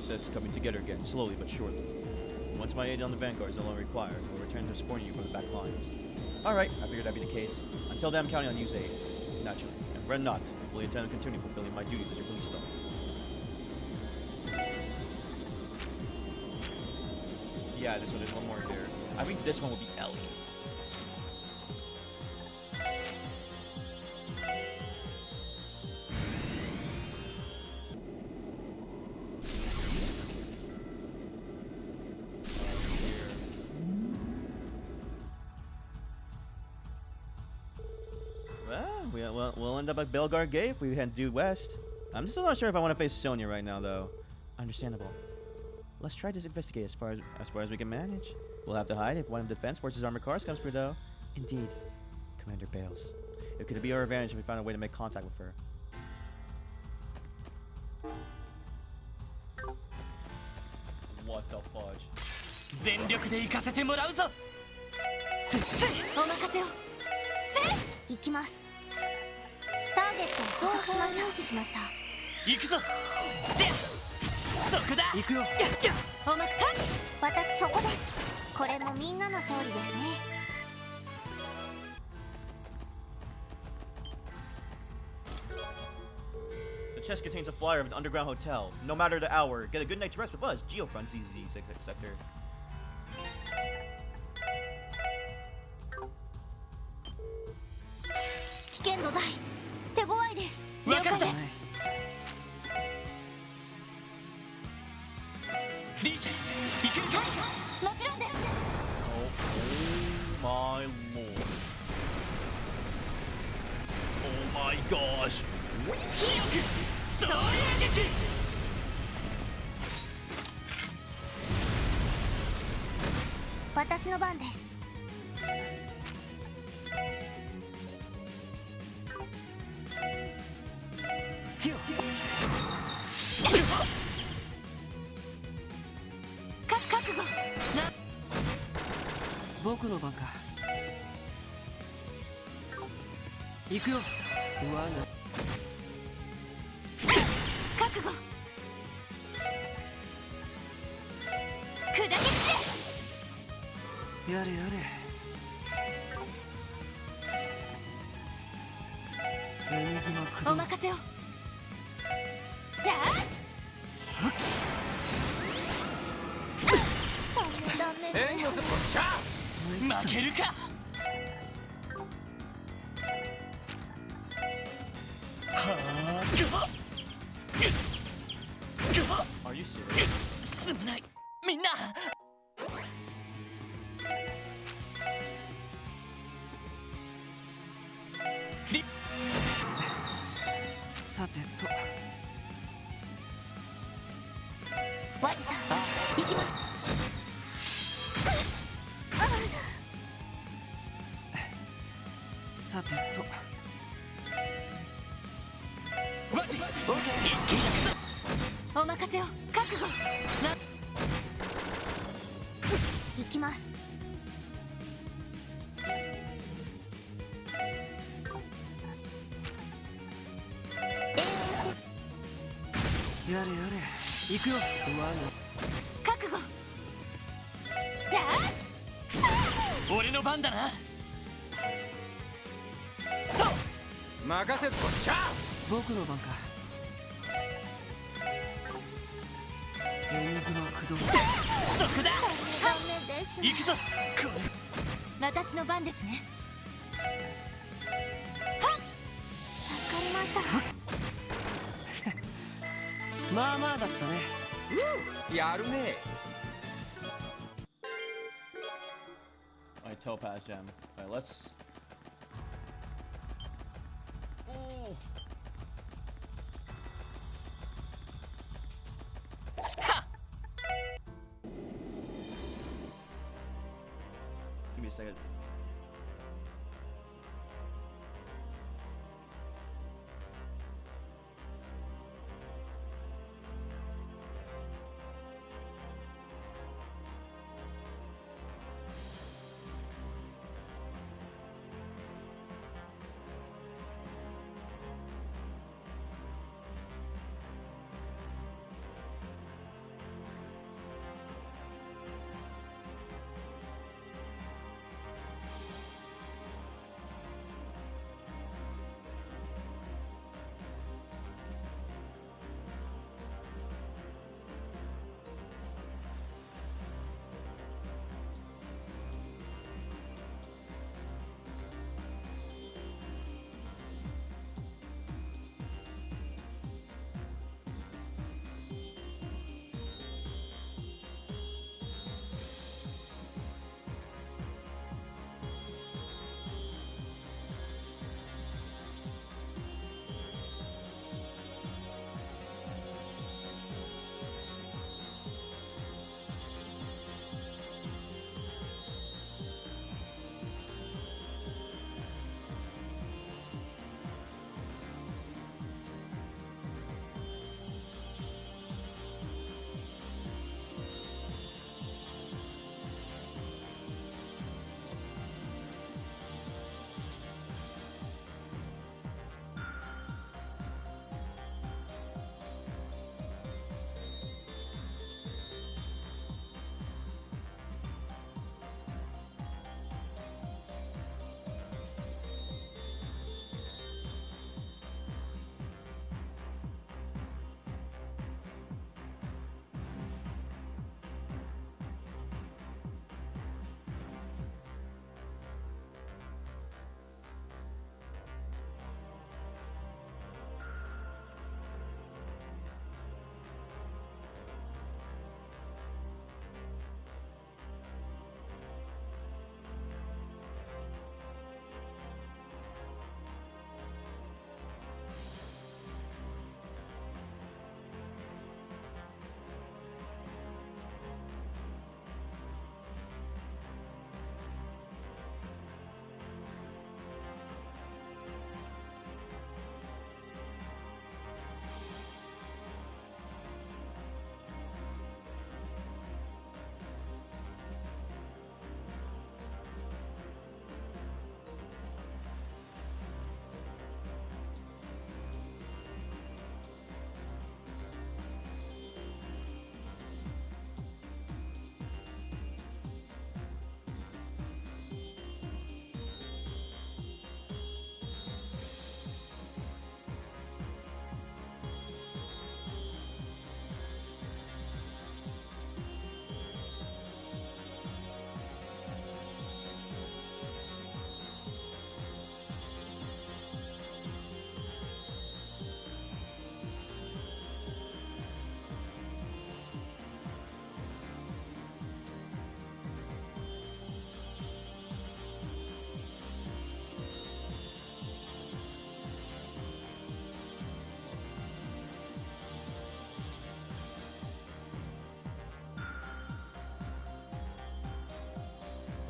SSS coming together again, slowly but surely. Once my aid on the Vanguard is no longer required, we'll return to supporting you from the back lines. Alright, I figured that'd be the case. Until then, I'm counting on you's aid. Naturally. And fret not, I fully intend on continuing fulfilling my duties as your police dog. Yeah, this one, there's one more here. I think this one will be Ellie. Well, we'll end up at Belgar Gate if we head due west. I'm still not sure if I want to face Sonya right now, though. Understandable. Let's try to investigate as far as we can manage. We'll have to hide if one of the Defense Force's armored cars comes through, though. Indeed. Commander Bales. It could be our advantage if we find a way to make contact with her. What the fudge? 全力で行かせてもらうぞ。お任せを。行きます。ターゲットを捕捉しました。入手しました。行くぞ。そこだ行くよおまか私そこです。これもみんなの勝利ですね。The chest contains a flyer of an underground hotel. No matter the hour, get a good night's rest with us. Geofront ZZ sector. 危険度大。手強いです。了解です。リーチ行けるか。もちろんです。Oh my lord. Oh my gosh. 総流撃私の番です。覚悟な僕の番か行くよ我が覚悟砕け散れ。やれやれエニグマ駆動お任せを。やダメ戦力おっしゃ負けるか Are you serious? すまないみんなさてとワジさん行きましょう。さてとお任せを。覚悟な。行きます。やれやれ行くよ我覚悟。やが俺の番だなストップ任せっこしゃ僕の番かエニグマ駆動そこだダメです。行くぞこれ私の番ですね。はっ助かりました。まあまあだったねやるね Alright, Topaz Gem. Alright, let's. Oh. Give me a second.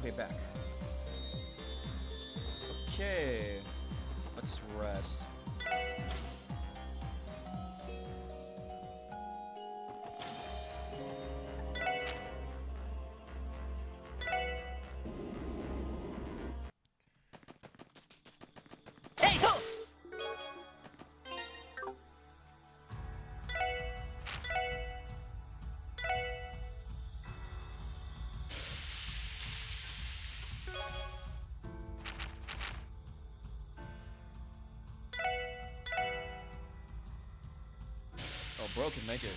Okay, back. Okay. Let's rest. Hey, to! Oh, bro can make it.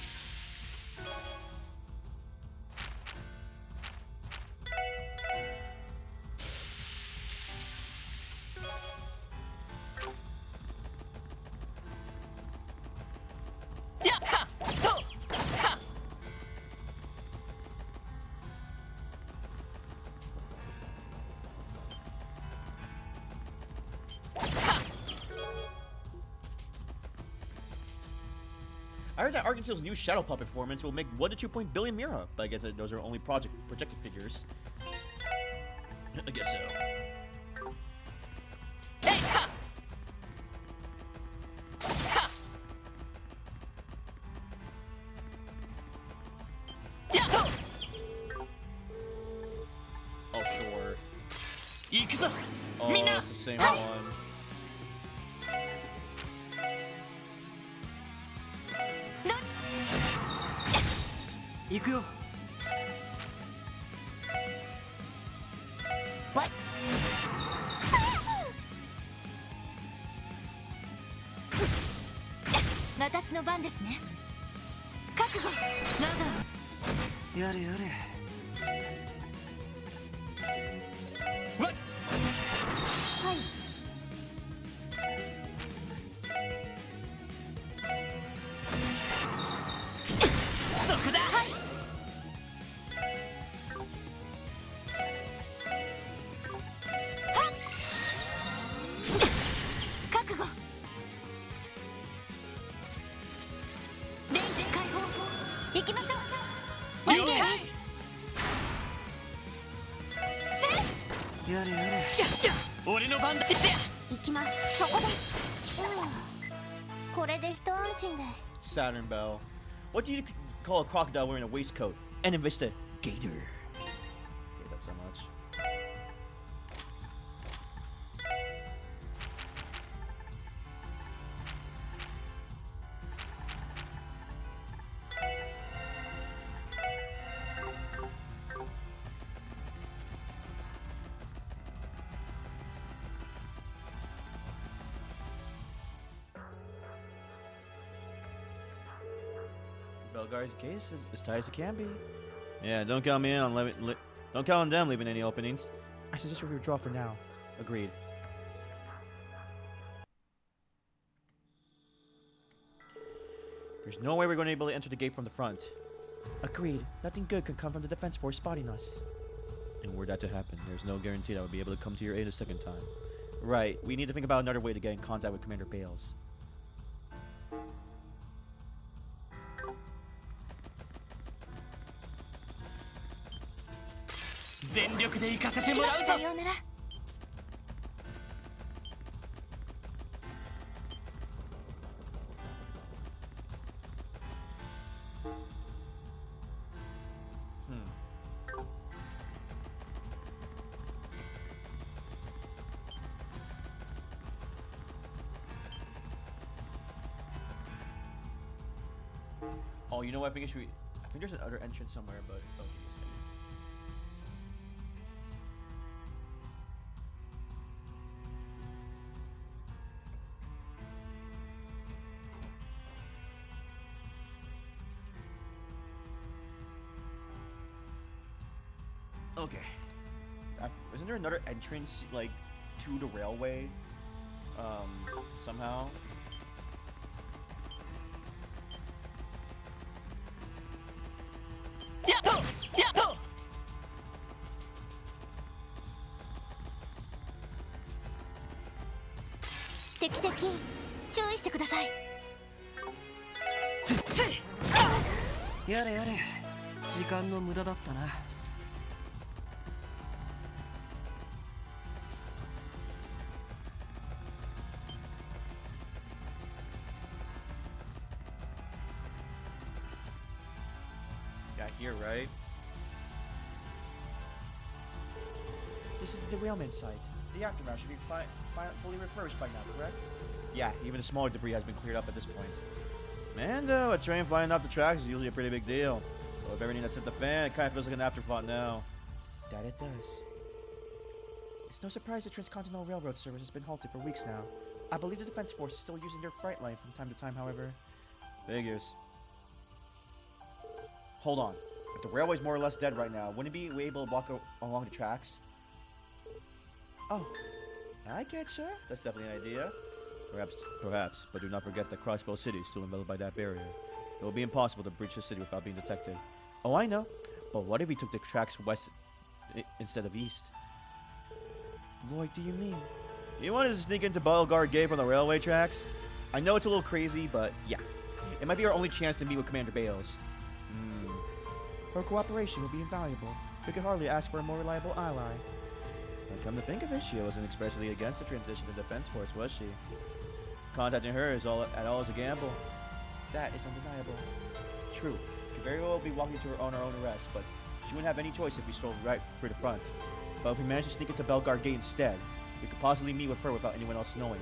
Yeah, ha, stop, ha. I heard that Arkansas's new Shadow Puppet performance will make 1 to 2 billion Mira, but I guess those are only projected figures. I guess so. Hey, ha. Ha. Yeah, to! Oh, sure. 行くぞ Oh, みんな it's the same one. 行くよ What? 私の番ですね。覚悟。なんだ。やれやれ What? はい。そこだはい覚悟。レンジ解放。行きましょう。了解せやれやれ俺の番だって行きます。そこです。これで一安心です。 Saturn Bell. What do you call a crocodile wearing a waistcoat? And Invista Gator. Hate that so much. Belgar's case is as tight as it can be. Yeah, don't count me in on don't count on them leaving any openings. I suggest we withdraw for now. Agreed. There's no way we're going to be able to enter the gate from the front. Agreed. Nothing good can come from the defense force spotting us. And were that to happen, there's no guarantee that we'll be able to come to your aid a second time. Right, we need to think about another way to get in contact with Commander Bales. 全力で行かせてもらうぞさようなら。Oh, you know what? I think there's another entrance somewhere, but okay. Okay. Isn't there another entrance, like, to the railway? Somehow? Yato! Yato! 敵接近。注意してください。やれやれ時間の無駄だったな Got here, right? This is the derailment site. The aftermath should be fully reversed by now, correct? Yeah, even the smaller debris has been cleared up at this point. Man, though, a train flying off the tracks is usually a pretty big deal. Well, with everything that's hit the fan, it kind of feels like an afterthought now. That it does. It's no surprise the Transcontinental Railroad service has been halted for weeks now. I believe the Defense Force is still using their freight line from time to time, however. Figures. Hold on. If the railway's more or less dead right now, wouldn't it be able to walk along the tracks? Oh, I getcha. That's definitely an idea. Perhaps, but do not forget that Crossbow City is still enveloped by that barrier. It will be impossible to breach the city without being detected. Oh, I know. But what if we took the tracks west instead of east? Lloyd, do you mean? You wanted to sneak into Bellegarde Gate from the railway tracks? I know it's a little crazy, but yeah. It might be our only chance to meet with Commander Bales. Her cooperation will be invaluable. We could hardly ask for a more reliable ally. But come to think of it, she wasn't expressly against the transition to the Defense Force, was she? Contacting her is at all is a gamble. That is undeniable. True. Could very well be walking to her on our own arrest, but she wouldn't have any choice if we strolled right through the front. But if we manage to sneak into Bellegarde Gate instead, we could possibly meet with her without anyone else knowing.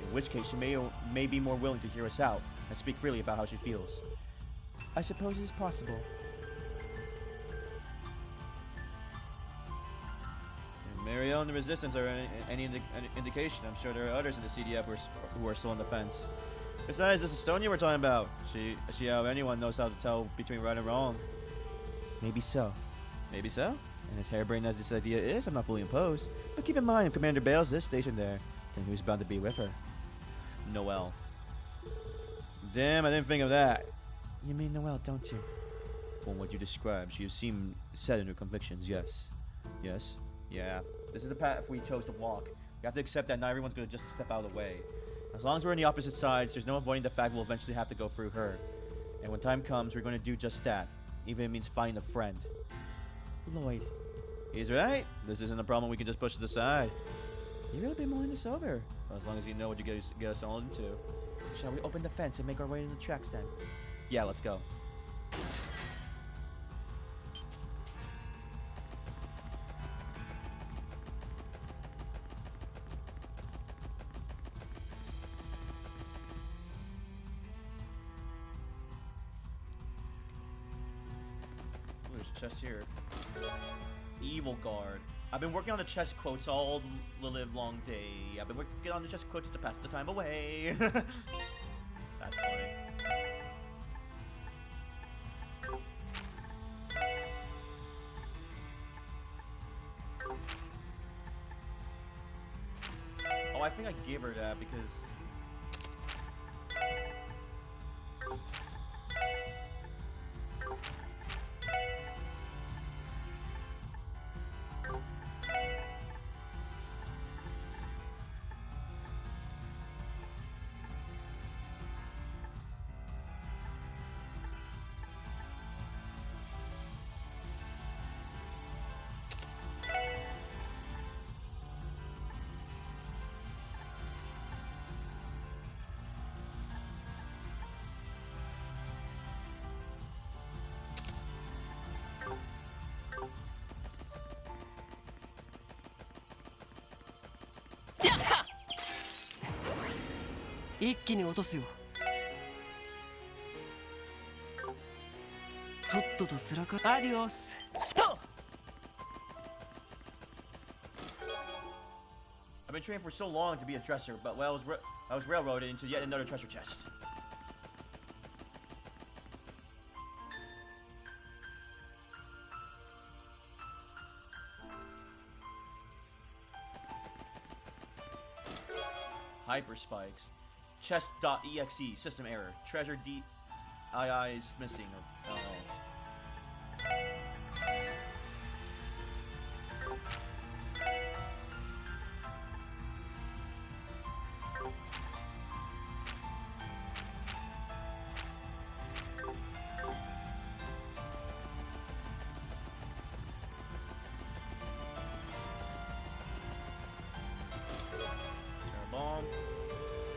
In which case, she may be more willing to hear us out and speak freely about how she feels. I suppose it is possible. If Mariel and the Resistance are any indication, I'm sure there are others in the CDF who are still on the fence. Besides, this is Estonia we're talking about. She how anyone knows how to tell between right and wrong. Maybe so. Maybe so? And as harebrained as this idea is, I'm not fully opposed. But keep in mind, if Commander Bales is stationed there, then who's bound to be with her? Noelle. Damn, I didn't think of that. You mean Noelle, don't you? From what you described, she seemed set in her convictions, yes. Yes? Yeah. This is the path we chose to walk. We have to accept that not everyone's going to just step out of the way. As long as we're on the opposite sides, there's no avoiding the fact we'll eventually have to go through her. And when time comes, we're going to do just that. Even if it means finding a friend. Lloyd. He's right. This isn't a problem we can just push to the side. You really been mulling this over. Well, as long as you know what you get us all into. Shall we open the fence and make our way to the tracks then? Yeah, let's go. There's a chest here. Evil Guard. I've been working on the chest quotes all the live long day. I've been working on the chest quotes to pass the time away. That's funny. Oh, I think I gave her that because...一気に落とすよ。とっととつらか。アディオス。スト。I've been trained for so long to be a dresser, but well, I was railroaded into yet another treasure chest. Hyper spikes. Chest.exe. System error. Treasure DII is missing. Or, oh.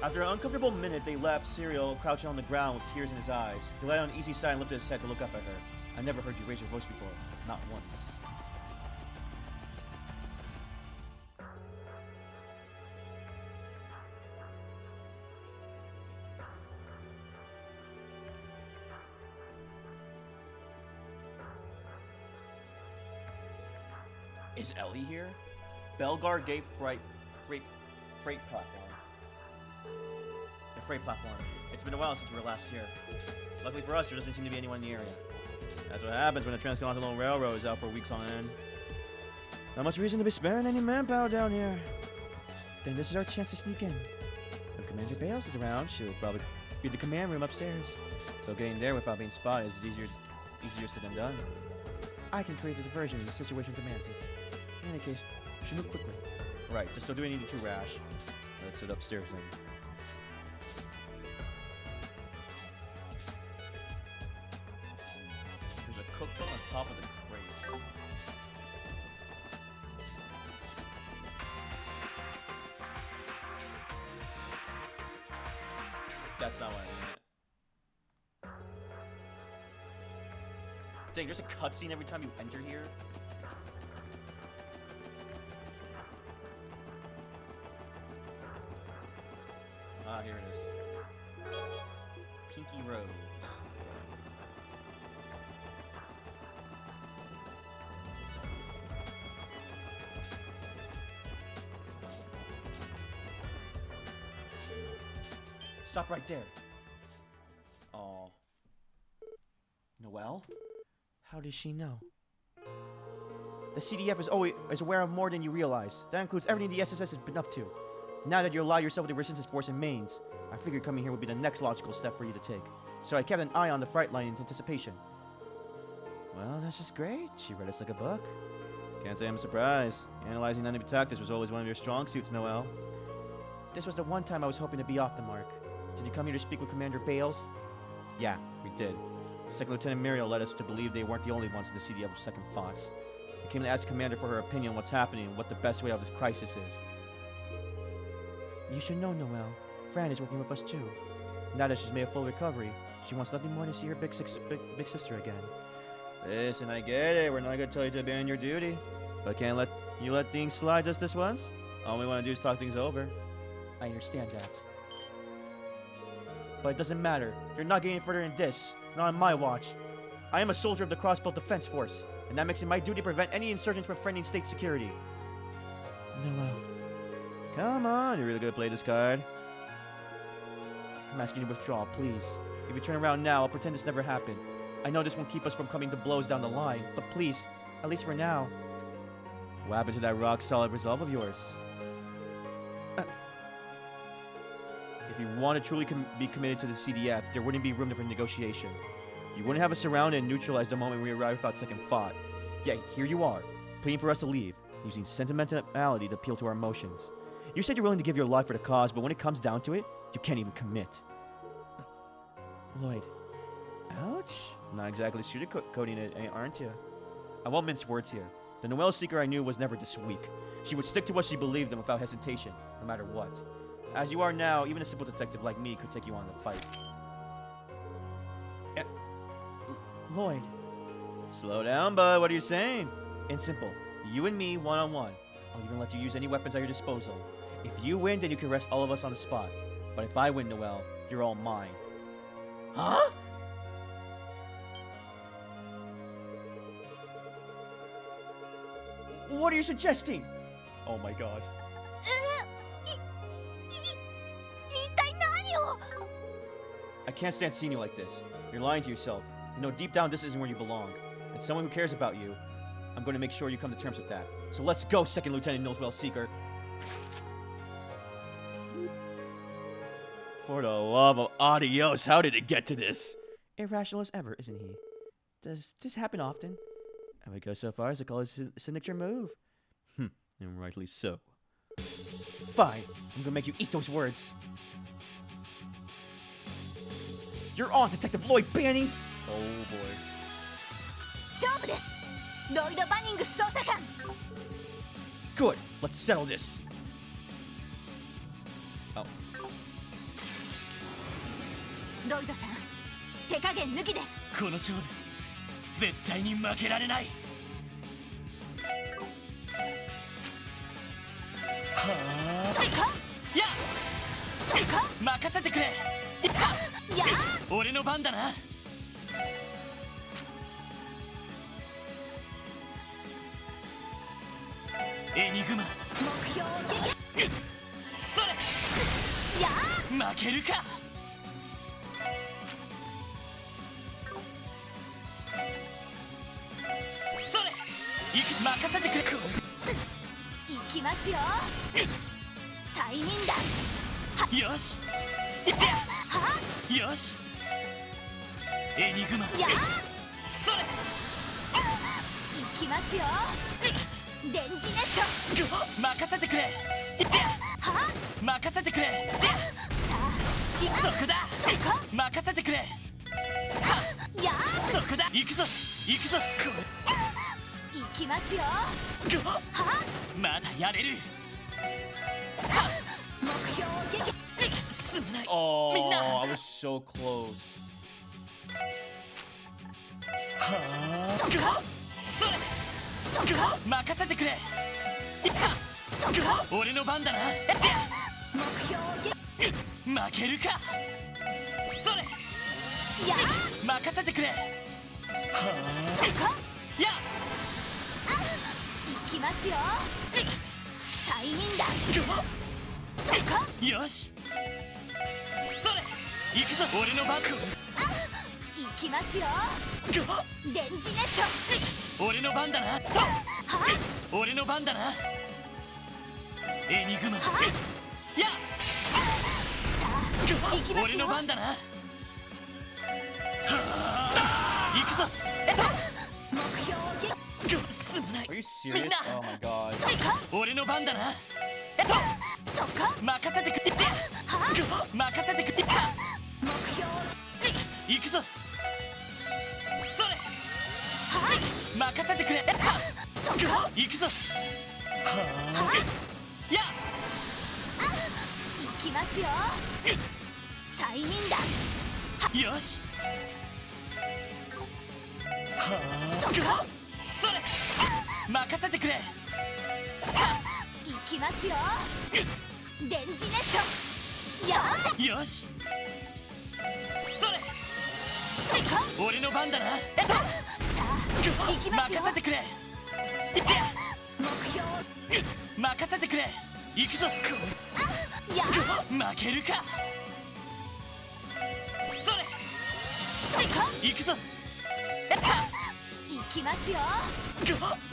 After an uncomfortable minute, they left Serial crouching on the ground with tears in his eyes. He lay on an easy side and lifted his head to look up at her. I never heard you raise your voice before. Not once. Is Ellie here? Belgar Gate freight platform. The freight platform. It's been a while since we were last here. Luckily for us, there doesn't seem to be anyone in the area. That's what happens when a transcontinental railroad is out for weeks on end. Not much reason to be sparing any manpower down here. Then this is our chance to sneak in. If Commander Bales is around, she'll probably be the command room upstairs. So getting there without being spotted is easier said than done. I can create a diversion if the situation demands it. In any case, we should move quickly. Right, just don't do anything too rash. Let's head upstairs then. There's a cookbook on top of the crate. That's not what I meant. Dang, there's a cutscene every time you enter here. Ah, here it is. Pinky Rose. Stop right there. Aw. Noelle? How does she know? The CDF is aware of more than you realize. That includes everything the SSS has been up to. Now that you allow yourself the resistance force in mains, I figured coming here would be the next logical step for you to take. So I kept an eye on the freight line in anticipation. Well, that's just great. She read us like a book. Can't say I'm surprised. Analyzing enemy tactics was always one of your strong suits, Noelle. This was the one time I was hoping to be off the mark. Did you come here to speak with Commander Bales? Yeah, we did. Second Lieutenant Muriel led us to believe they weren't the only ones in the CDF with second thoughts. We came to ask Commander for her opinion on what's happening and what the best way out of this crisis is. You should know, Noelle. Fran is working with us too. Now that she's made a full recovery, she wants nothing more than to see her big sister again. Listen, I get it. We're not gonna tell you to abandon your duty, but can't let things slide just this once. All we want to do is talk things over. I understand that. But it doesn't matter. You're not getting further in this. Not on my watch. I am a soldier of the Crossbelt Defense Force, and that makes it my duty to prevent any insurgents from threatening state security. Noelle. Come on, you're really gonna play this card. I'm asking you to withdraw, please. If you turn around now, I'll pretend this never happened. I know this won't keep us from coming to blows down the line, but please, at least for now. What happened to that rock-solid resolve of yours? If you want to truly be committed to the CDF, there wouldn't be room for negotiation. You wouldn't have us surrounded and neutralized the moment we arrived without second thought. Yet, here you are, pleading for us to leave, using sentimentality to appeal to our emotions. You said you're willing to give your life for the cause, but when it comes down to it, you can't even commit. Lloyd. Ouch. Not exactly sugarcoating it, aren't you? I won't mince words here. The Noelle Seeker I knew was never this weak. She would stick to what she believed in without hesitation, no matter what. As you are now, even a simple detective like me could take you on the fight. Lloyd. Slow down, bud. What are you saying? It's simple. You and me, one-on-one. I'll even let you use any weapons at your disposal. If you win, then you can arrest all of us on the spot. But if I win, Noelle, you're all mine. Huh? What are you suggesting? Oh my gosh. I can't stand seeing you like this. You're lying to yourself. You know, deep down, this isn't where you belong. And someone who cares about you, I'm going to make sure you come to terms with that. So let's go, Second Lieutenant Noelle Seeker. For the love of adios, how did it get to this? Irrational as ever, isn't he? Does this happen often? I would go so far as to call it a signature move. And rightly so. Fine, I'm gonna make you eat those words. You're on, Detective Lloyd Bannings! Oh boy. 勝負です。ロイド・バニングス捜査官。 Good, let's settle this. Oh. ロイドさん、手加減抜きです。この勝負絶対に負けられない。はあ。それかいや、それか任せてくれ。や俺の番だな。エニグマ。目標撃それ。や負けるか。それ。任せてくれ。行きますよ催眠弾よし。はよし。エニグマ。やそれ。行きますよ電磁ネット任せてくれ。は任せてくれ。さあ行くそこだ。そこ任せてくれ。やそこだ。行くぞ行くぞ。行きますよはまだやれる。目標撃すまない。 Oh, みんな。 I was so close. はそこそれ。そこ任せてくれ。そこ俺の番だな。目標撃負けるか。それ。や任せてくれ。そこいや。行きますよ催眠弾そこよし。それ。行くぞ。俺の番。行きますよ電磁ネッ俺の番だな。トは俺の番だな。エニグマ。いや。さあ行きます俺よの番だな。行くぞ。目標撃すまない。 Are you みん serious? な。 Oh my god. それか俺の番だな。そこ任せてくれ。は任せてくれ。目標行くぞ。それ。は任せてくれ。そこ行くぞ。はいや。行きますよ催眠弾よし。そこそれ。任せてくれ。行きますよ電磁ネットよよし。それ。それか俺の番だな。さあ行きますよ任せてくれ。目標任せてくれ。行くぞ。や負けるか。それ。それか行くぞ。行きますよ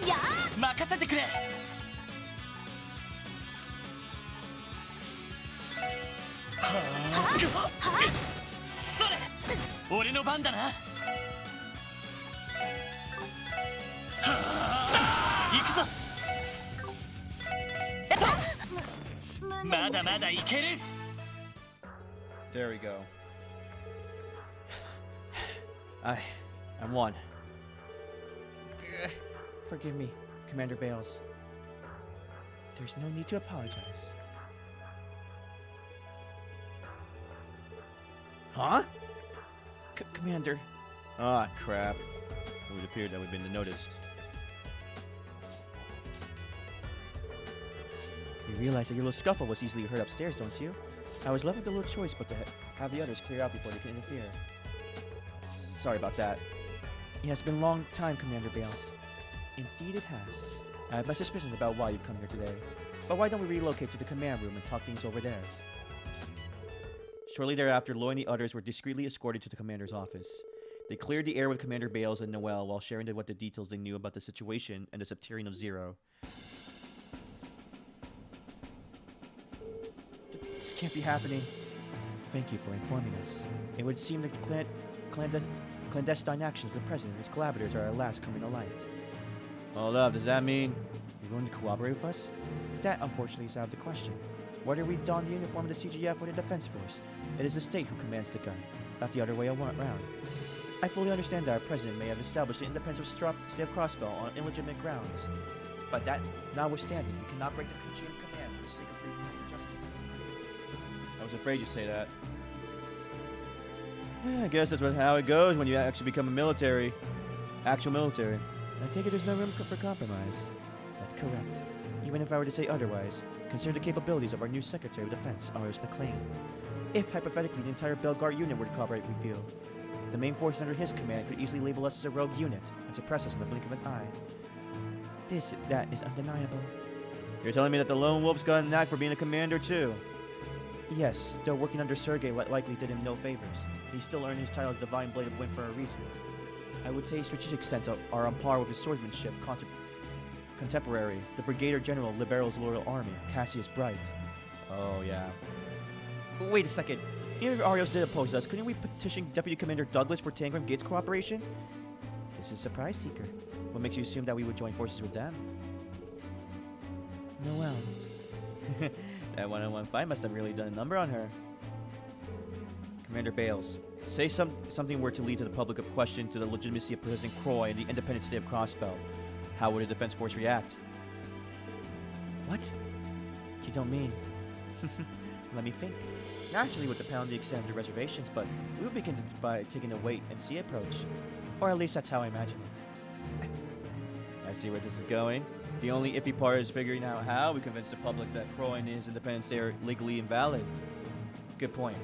や任せてくれ。それ。俺の番だな。行くぞ。まだまだいける。 There we go. I won. Forgive me, Commander Bales. There's no need to apologize. Huh? Commander. Ah, crap. It would appear that we've been noticed. You realize that your little scuffle was easily heard upstairs, don't you? I was left with a little choice but to have the others clear out before they can interfere. Sorry about that. It has been a long time, Commander Bales. Indeed it has. I have my suspicions about why you've come here today. But why don't we relocate to the command room and talk things over there? Shortly thereafter, Lloyd and the others were discreetly escorted to the commander's office. They cleared the air with Commander Bales and Noel while sharing what the details they knew about the situation and the Septarian of Zero. This can't be happening. Thank you for informing us. It would seem the clandestine actions of the President and his collaborators are at last coming to light. Hold up, does that mean you're going to cooperate with us? That, unfortunately, is out of the question. Whether we don the uniform of the CGF or the Defense Force, it is the state who commands the gun, not the other way around. I fully understand that our President may have established the independence of State of Crossbow on illegitimate grounds. But that notwithstanding, we cannot break the chain of command for the sake of bringing justice. I was afraid you'd say that. I guess that's how it goes when you actually become a military. Actual military. I take it there's no room for compromise. That's correct. Even if I were to say otherwise, consider the capabilities of our new Secretary of Defense, R.S. McLean. If, hypothetically, the entire Belgard unit were to cooperate, we feel, the main force under his command could easily label us as a rogue unit and suppress us in the blink of an eye. That is undeniable. You're telling me that the Lone Wolf's got a knack for being a commander, too? Yes, though working under Sergei likely did him no favors. He still earned his title as Divine Blade of Wind for a reason. I would say his strategic sense are on par with his swordsmanship contemporary, the Brigadier General of Liberal's Loyal Army, Cassius Bright. Oh, yeah. Wait a second. Even if Arios did oppose us, couldn't we petition Deputy Commander Douglas for Tangram Gates cooperation? This is Surprise Seeker. What makes you assume that we would join forces with them? Noelle. That 101 fight must have really done a number on her. Commander Bales, say something were to lead to the public of question to the legitimacy of President Croy and the independent state of Crossbell. How would a defense force react? What? You don't mean? Let me think. Naturally, would depend on the extent of the reservations, but we would begin by taking a wait-and-see approach. Or at least that's how I imagine it. I see where this is going. The only iffy part is figuring out how we convince the public that Croy and his independence are legally invalid. Good point.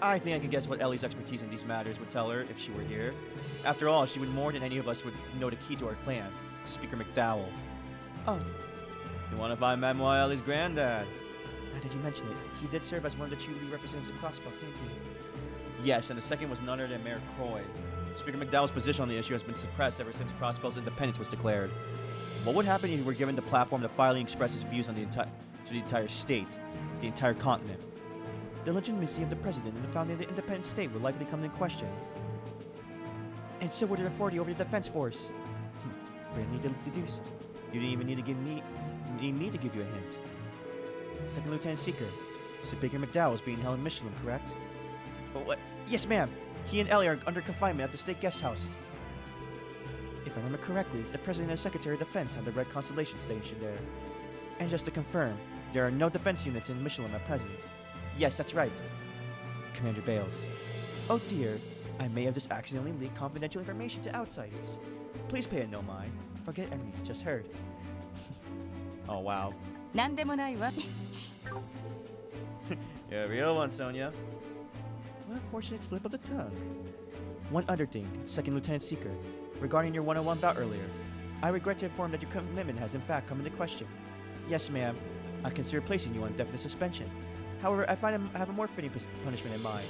I think I can guess what Ellie's expertise in these matters would tell her if she were here. After all, she would more than any of us would know the key to our plan. Speaker McDowell. Oh. You want to find Mademoiselle Ellie's granddad? Now that you mention it, he did serve as one of the two lead representatives of Crossbell, didn't he? Yes, and the second was none other than Mayor Croy. Speaker McDowell's position on the issue has been suppressed ever since Crossbell's independence was declared. What would happen if he were given the platform to finally express his views on the entire state, the entire continent? The legitimacy of the president and the founding of the independent state would likely come into question. And so would the authority over the defense force. Brilliantly deduced. You didn't even need me to give you a hint. Second Lieutenant Seeker, Speaker McDowell is being held in Michelin, correct? Oh, what? Yes, ma'am. He and Ellie are under confinement at the state guest house. If I remember correctly, the President and Secretary of Defense have the Red Constellation station there. And just to confirm, there are no defense units in Michelin at present. Yes, that's right. Commander Bales. Oh dear, I may have just accidentally leaked confidential information to outsiders. Please pay it no mind. Forget everything you just heard. Oh wow. なんでもないわ。 You're a real one, Sonia. What a fortunate slip of the tongue. One other thing, Second Lieutenant Seeker. Regarding your 101 bout earlier, I regret to inform that your commitment has in fact come into question. Yes, ma'am. I consider placing you on indefinite suspension. However, I have a more fitting punishment in mind.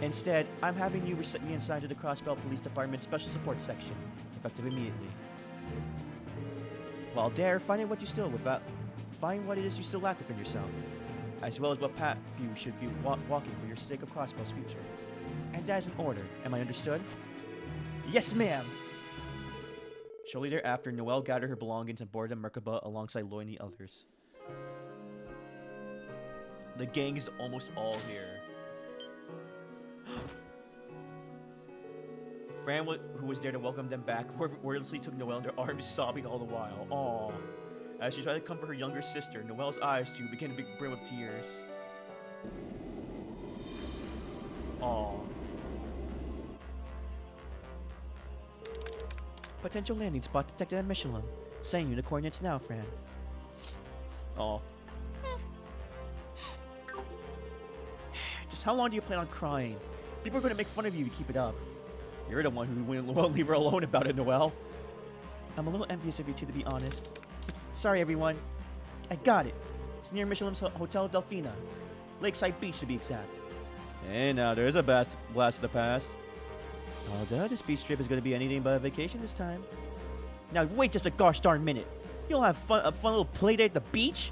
Instead, I'm having you reassigned to the Crossbell Police Department Special Support Section, effective immediately. While there, find what it is you still lack within yourself, as well as what path you should be walking for your sake of Crossbell's future. And that is an order. Am I understood? Yes, ma'am! Shortly thereafter, Noelle gathered her belongings and boarded the Merkaba alongside Lloyd and the others. The gang is almost all here. Fran, who was there to welcome them back, wordlessly took Noelle in their arms, sobbing all the while. Aww. As she tried to comfort her younger sister, Noelle's eyes, too, began to brim with tears. Aww. Potential landing spot detected at Michelin. Sending you the coordinates now, Fran. Aww. Just how long do you plan on crying? People are going to make fun of you if you keep it up. You're the one who won't leave her alone about it, Noelle. I'm a little envious of you two, to be honest. Sorry, everyone. I got it. It's near Michelin's Hotel Delfina. Lakeside Beach, to be exact. Hey, now there's a blast of the past. Oh, duh, this beach trip is going to be anything but a vacation this time. Now, wait just a gosh darn minute. You'll have a fun little play date at the beach?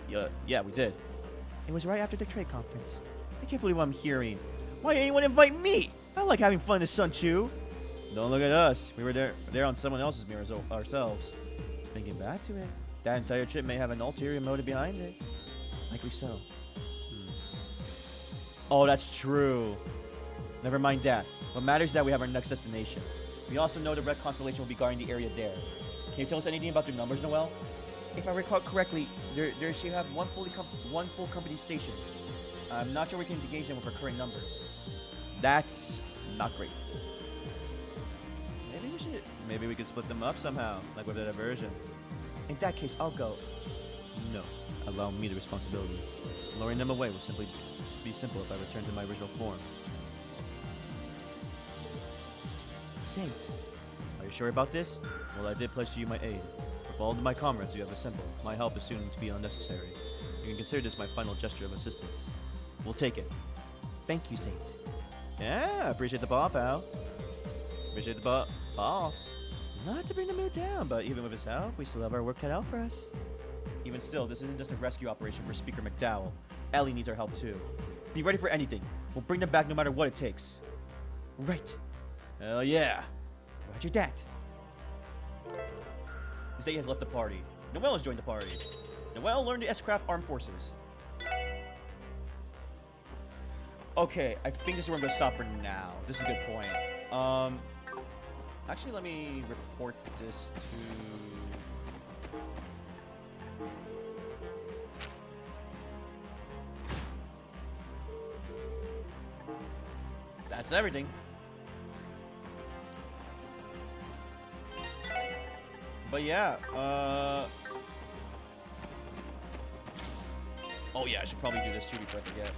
Yeah, we did. It was right after the trade conference. I can't believe what I'm hearing. Why didn't anyone invite me? I like having fun in the sun, too. Don't look at us. We were there on someone else's mirrors ourselves. Thinking back to it, that entire trip may have an ulterior motive behind it. Likely so. Oh, that's true. Never mind that. What matters is that we have our next destination. We also know the Red Constellation will be guarding the area there. Can you tell us anything about their numbers, Noelle? If I recall correctly, there should have one full company station. I'm not sure we can engage them with our current numbers. That's not great. it. Maybe we could split them up somehow, like with a diversion. In that case, I'll go. No, allow me the responsibility. Luring them away will simply be simple if I return to my original form. Saint, are you sure about this? Well, I did pledge to you my aid. Of all of my comrades you have assembled, my help is soon to be unnecessary. You can consider this my final gesture of assistance. We'll take it. Thank you, Saint. Yeah, appreciate the ball, pal. Appreciate the ball. Not to bring the mood down, but even with his help, we still have our work cut out for us. Even still, this isn't just a rescue operation for Speaker McDowell. Ellie needs our help too. Be ready for anything. We'll bring them back no matter what it takes. Right. Hell yeah. Roger that. Zay has left the party. Noelle has joined the party. Noelle learned the S-Craft Armed Forces. Okay, I think this is where I'm going to stop for now. This is a good point. Actually, let me report this to... That's everything. But yeah, oh yeah, I should probably do this too before I forget.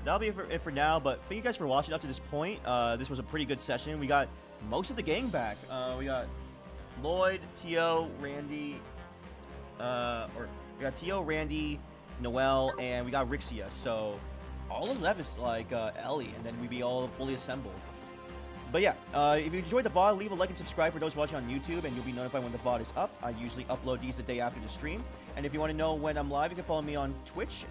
That'll be it for now, but thank you guys for watching up to this point. This was a pretty good session. We got most of the gang back. We got Lloyd, Tio, Randy, we got Tio, Randy, Noelle, and we got Rixia. So all 11 is like Ellie, and then we'd be all fully assembled. But yeah, if you enjoyed the VOD, leave a like and subscribe for those watching on YouTube, and you'll be notified when the VOD is up. I usually upload these the day after the stream. And if you want to know when I'm live, you can follow me on Twitch.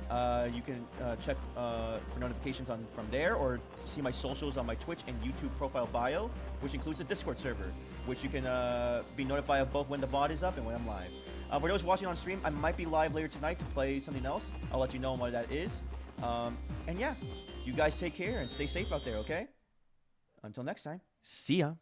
You can check for notifications from there, or see my socials on my Twitch and YouTube profile bio, which includes the Discord server, which you can be notified of both when the VOD is up and when I'm live. For those watching on stream, I might be live later tonight to play something else. I'll let you know what that is. And yeah, you guys take care and stay safe out there, okay? Until next time, see ya.